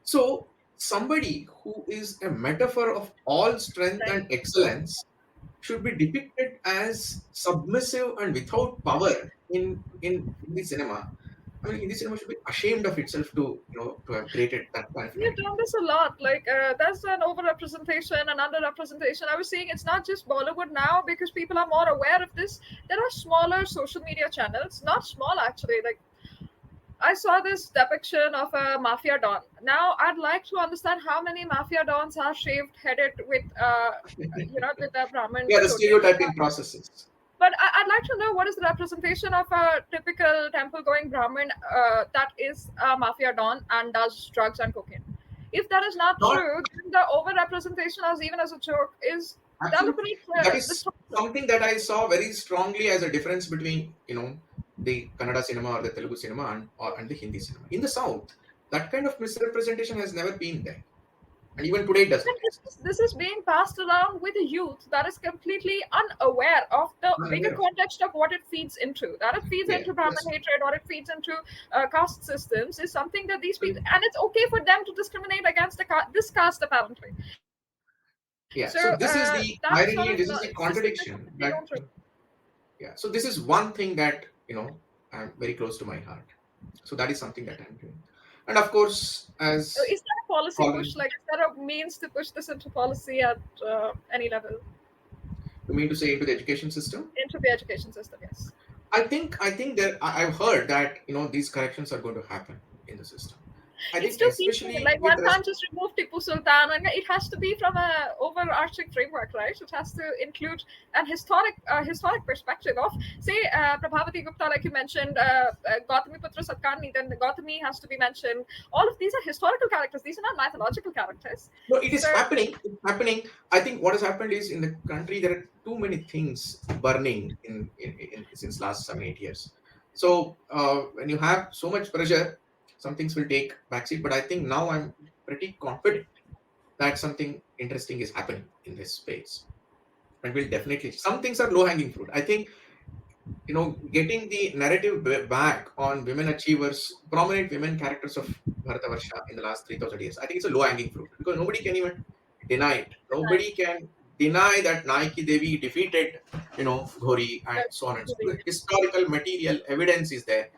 So somebody who is a metaphor of all strength Right. and excellence should be depicted as submissive and without power in Hindi cinema. I mean, Hindi cinema should be ashamed of itself to to have created that kind of an We've idea. done this a lot. Like, there's an overrepresentation and underrepresentation. I was saying it's not just Bollywood now because people are more aware of this. There are smaller social media channels, not small actually. Like, I saw this depiction of a mafia don. Now, I'd like to understand how many mafia dons are shaved headed with, with a Brahmin Yeah, the dhoti. stereotyping processes. But I'd like to know what is the representation of a typical temple going Brahmin that is a mafia don and does drugs and cocaine. If that is not Not true, then the over representation, as even as a joke, is absolutely. deliberately That this is something that I saw very strongly as a difference between the Kannada cinema or the Telugu cinema and the Hindi cinema. In the South, that kind of misrepresentation has never been there, and even today it doesn't exist. this is being passed around with a youth that is completely unaware of the bigger Unaware of it. context of what it feeds into. That it feeds Yeah. into Brahmin Yes. hatred or it feeds into caste systems is something that these people, and it's okay for them to discriminate against this caste apparently. So Yeah. So this is that the sort of irony. This is the system is something contradiction. we don't. That yeah. So this is one thing that I'm very close to my heart. So that is something that I'm doing, and of course, as Is that a policy push? Colin, Like, is there a means to push this into policy at any level you mean to say into the education system? into the education system? Yes. I think that I've heard that these corrections are going to happen in the system. I It's think too piecemeal. especially Like with one can't just remove Tipu Sultan, and it has to be from a overarching framework, right? It has to include an historic perspective of, say, Prabhavati Gupta, like you mentioned, Gautami Putra Satkani. Then Gautami has to be mentioned. All of these are historical characters. These are not mythological characters. no, it is So happening. It's happening. I think what has happened is in the country there are too many things burning in since last 7 8 years. So when you have so much pressure, some things will take backseat. But I think now I'm pretty confident that something interesting is happening in this space, and will definitely. Some things are low hanging fruit. I think getting the narrative back on women achievers, prominent women characters of Bharatavarsha in the last 3,000 years. I think it's a low hanging fruit because nobody can even deny it. Nobody can deny that Nayaki Devi defeated, Ghori and so on and so forth. Historical material evidence is there,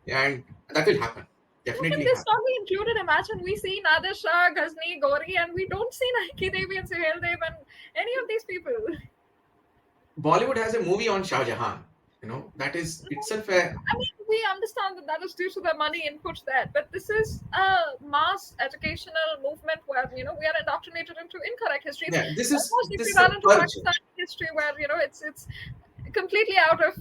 and that will happen. how can Definitely this happen. not be included? Imagine we see Nader Shah, Ghazni, Gauri, and we don't see Nike Devi and Suhail Dev and any of these people. Bollywood has a movie on Shah Jahan. That is itself a I mean, we understand that that is due to the money input there, but this is a mass educational movement where we are indoctrinated into incorrect history. It's yeah. This is almost this is a equivalent to purge. Pakistani history, where it's completely out of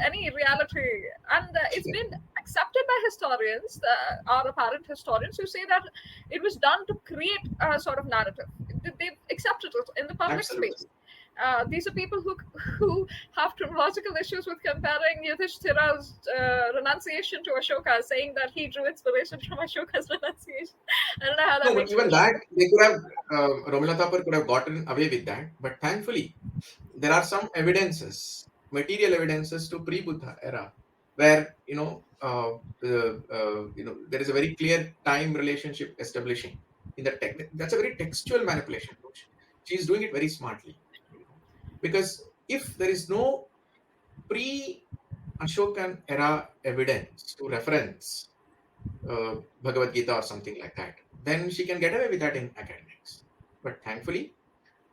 any reality, and it's Yeah, been accepted by historians, our apparent historians, who say that it was done to create a sort of narrative. They've accepted it in the public space. absolutely. These are people who have chronological issues with comparing Yudhishthira's renunciation to Ashoka, saying that he drew inspiration from Ashoka's renunciation. I don't know how that No, but makes even sense. that they could have Romila Thapar could have gotten away with that. But thankfully, there are some evidences, material evidences to pre-Buddha era, where there is a very clear time relationship establishing in the tech. That's a very textual manipulation. She's doing it very smartly, because if there is no pre-Ashokan era evidence to reference Bhagavad Gita or something like that, then she can get away with that in academics. But thankfully,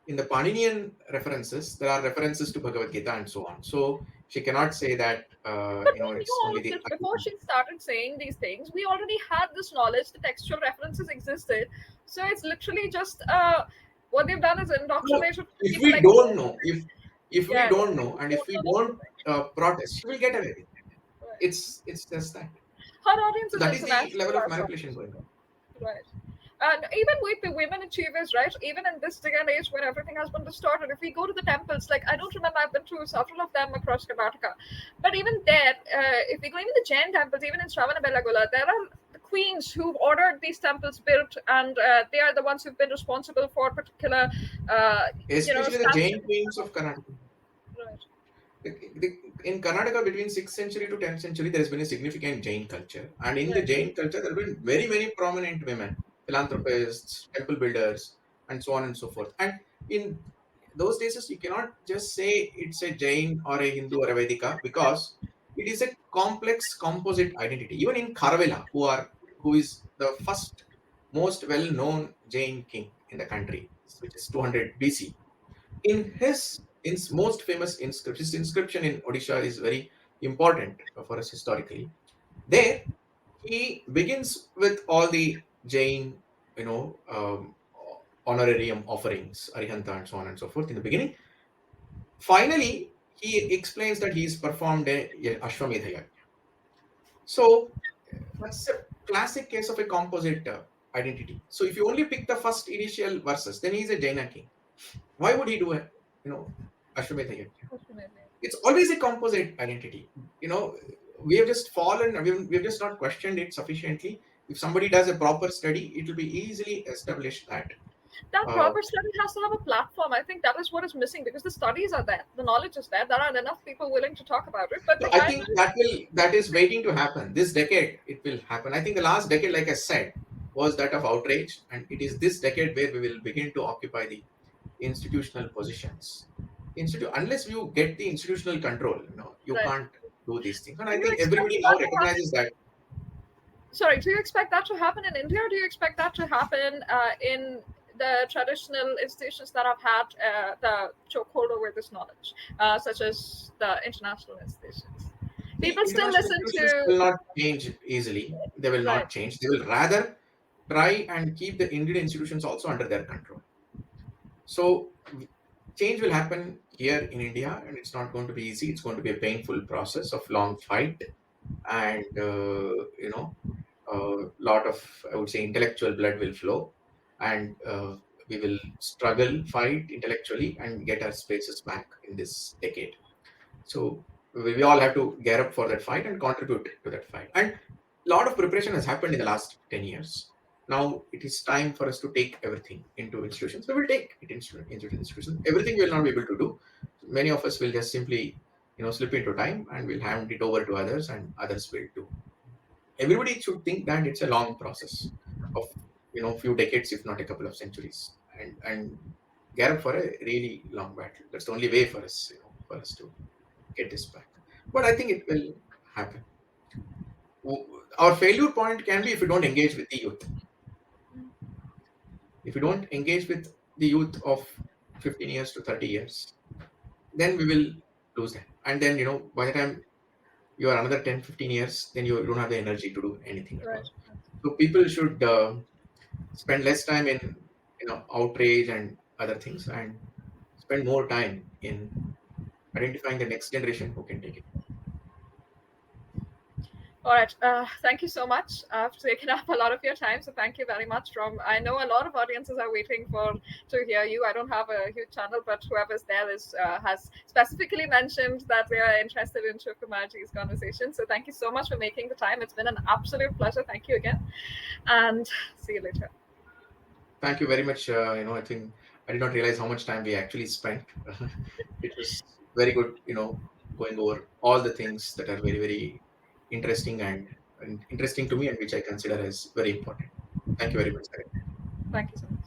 in the Paninian references, there are references to Bhagavad Gita and so on. So she cannot say that But we knew it's all only of the this before she started saying these things. We already had this knowledge. The textual references existed. So it's literally just what they've done is no. indoctrination If people we like don't know, if we yeah, don't know, and if don't we know that's the don't thing. protest, she will get away with it. Right. It's just that. Her audience So is that is the international level of as well. manipulation going on. Right. And even with the women achievers, right? Even in this day and age where everything has been distorted, if we go to the temples, like I don't remember, I've been to several of them across Karnataka, but even there, if we go even the Jain temples, even in Shravana Belagula, there are the queens who've ordered these temples built, and they are the ones who've been responsible for particular, Especially the Jain establishment. queens of Karnataka. Right. In Karnataka, between 6th century to 10th century, there has been a significant Jain culture. And in the Right. Jain culture, there have been very, many prominent women, philanthropists, temple builders, and so on and so forth. And in those days, you cannot just say it's a Jain or a Hindu or a Vedika, because it is a complex composite identity. Even in Kharavela, who is the first most well-known Jain king in the country, which is 200 BC, in his most famous inscription, his inscription in Odisha is very important for us historically. There, he begins with all the Jain, honorarium offerings, arihanta, and so on and so forth in the beginning. Finally, he explains that he's performed a Ashwamedha Yajna. So that's a classic case of a composite identity. So if you only pick the first initial verses, then he's a Jaina king. Why would he do a Ashwamedha Yajna? Definitely. It's always a composite identity. We have just fallen, we've just not questioned it sufficiently. If somebody does a proper study, it will be easily established that. That Uh, proper study has to have a platform. I think that is what is missing, because the studies are there, the knowledge is there. There are enough people willing to talk about it, but so the I kind think of that is waiting to happen. This decade, it will happen. I think the last decade, like I said, was that of outrage, and it is this decade where we will begin to occupy the institutional positions. Unless you get the institutional control, you right. can't do these things. And Do I you think expect everybody now that to happen? recognizes that. Sorry, do you expect that to happen in India, or do you expect that to happen in the traditional institutions that have had the chokehold over this knowledge, such as the international institutions? The People still international listen institutions to. will not change easily. They will Right. not change. They will rather try and keep the Indian institutions also under their control. So change will happen here in India, and it's not going to be easy. It's going to be a painful process of long fight, and a lot of, I would say, intellectual blood will flow, and we will struggle, fight intellectually, and get our spaces back in this decade. So we all have to gear up for that fight and contribute to that fight. And a lot of preparation has happened in the last 10 years. Now it is time for us to take everything into institutions. So we'll take it into institutions. Everything we will not be able to do. Many of us will just simply, slip into time, and we'll hand it over to others, and others will do. Everybody should think that it's a long process of, few decades, if not a couple of centuries, and gear up for a really long battle. That's the only way for us, for us to get this back. But I think it will happen. Our failure point can be if we don't engage with the youth. If we don't engage with the youth of 15 years to 30 years, then we will lose them. And then, by the time you are another 10, 15 years, then you don't have the energy to do anything at Right. all. So people should spend less time in, outrage and other things, and spend more time in identifying the next generation who can take it. All right. Thank you so much. I've taken up a lot of your time, so thank you very much. From I know a lot of audiences are waiting for to hear you. I don't have a huge channel, but whoever's there is has specifically mentioned that they are interested in Shivakumarji's conversation. So thank you so much for making the time. It's been an absolute pleasure. Thank you again, and see you later. Thank you very much. I think I did not realize how much time we actually spent. It was very good, going over all the things that are very, very interesting, and interesting to me, and which I consider as very important. Thank you very much. Thank you so much.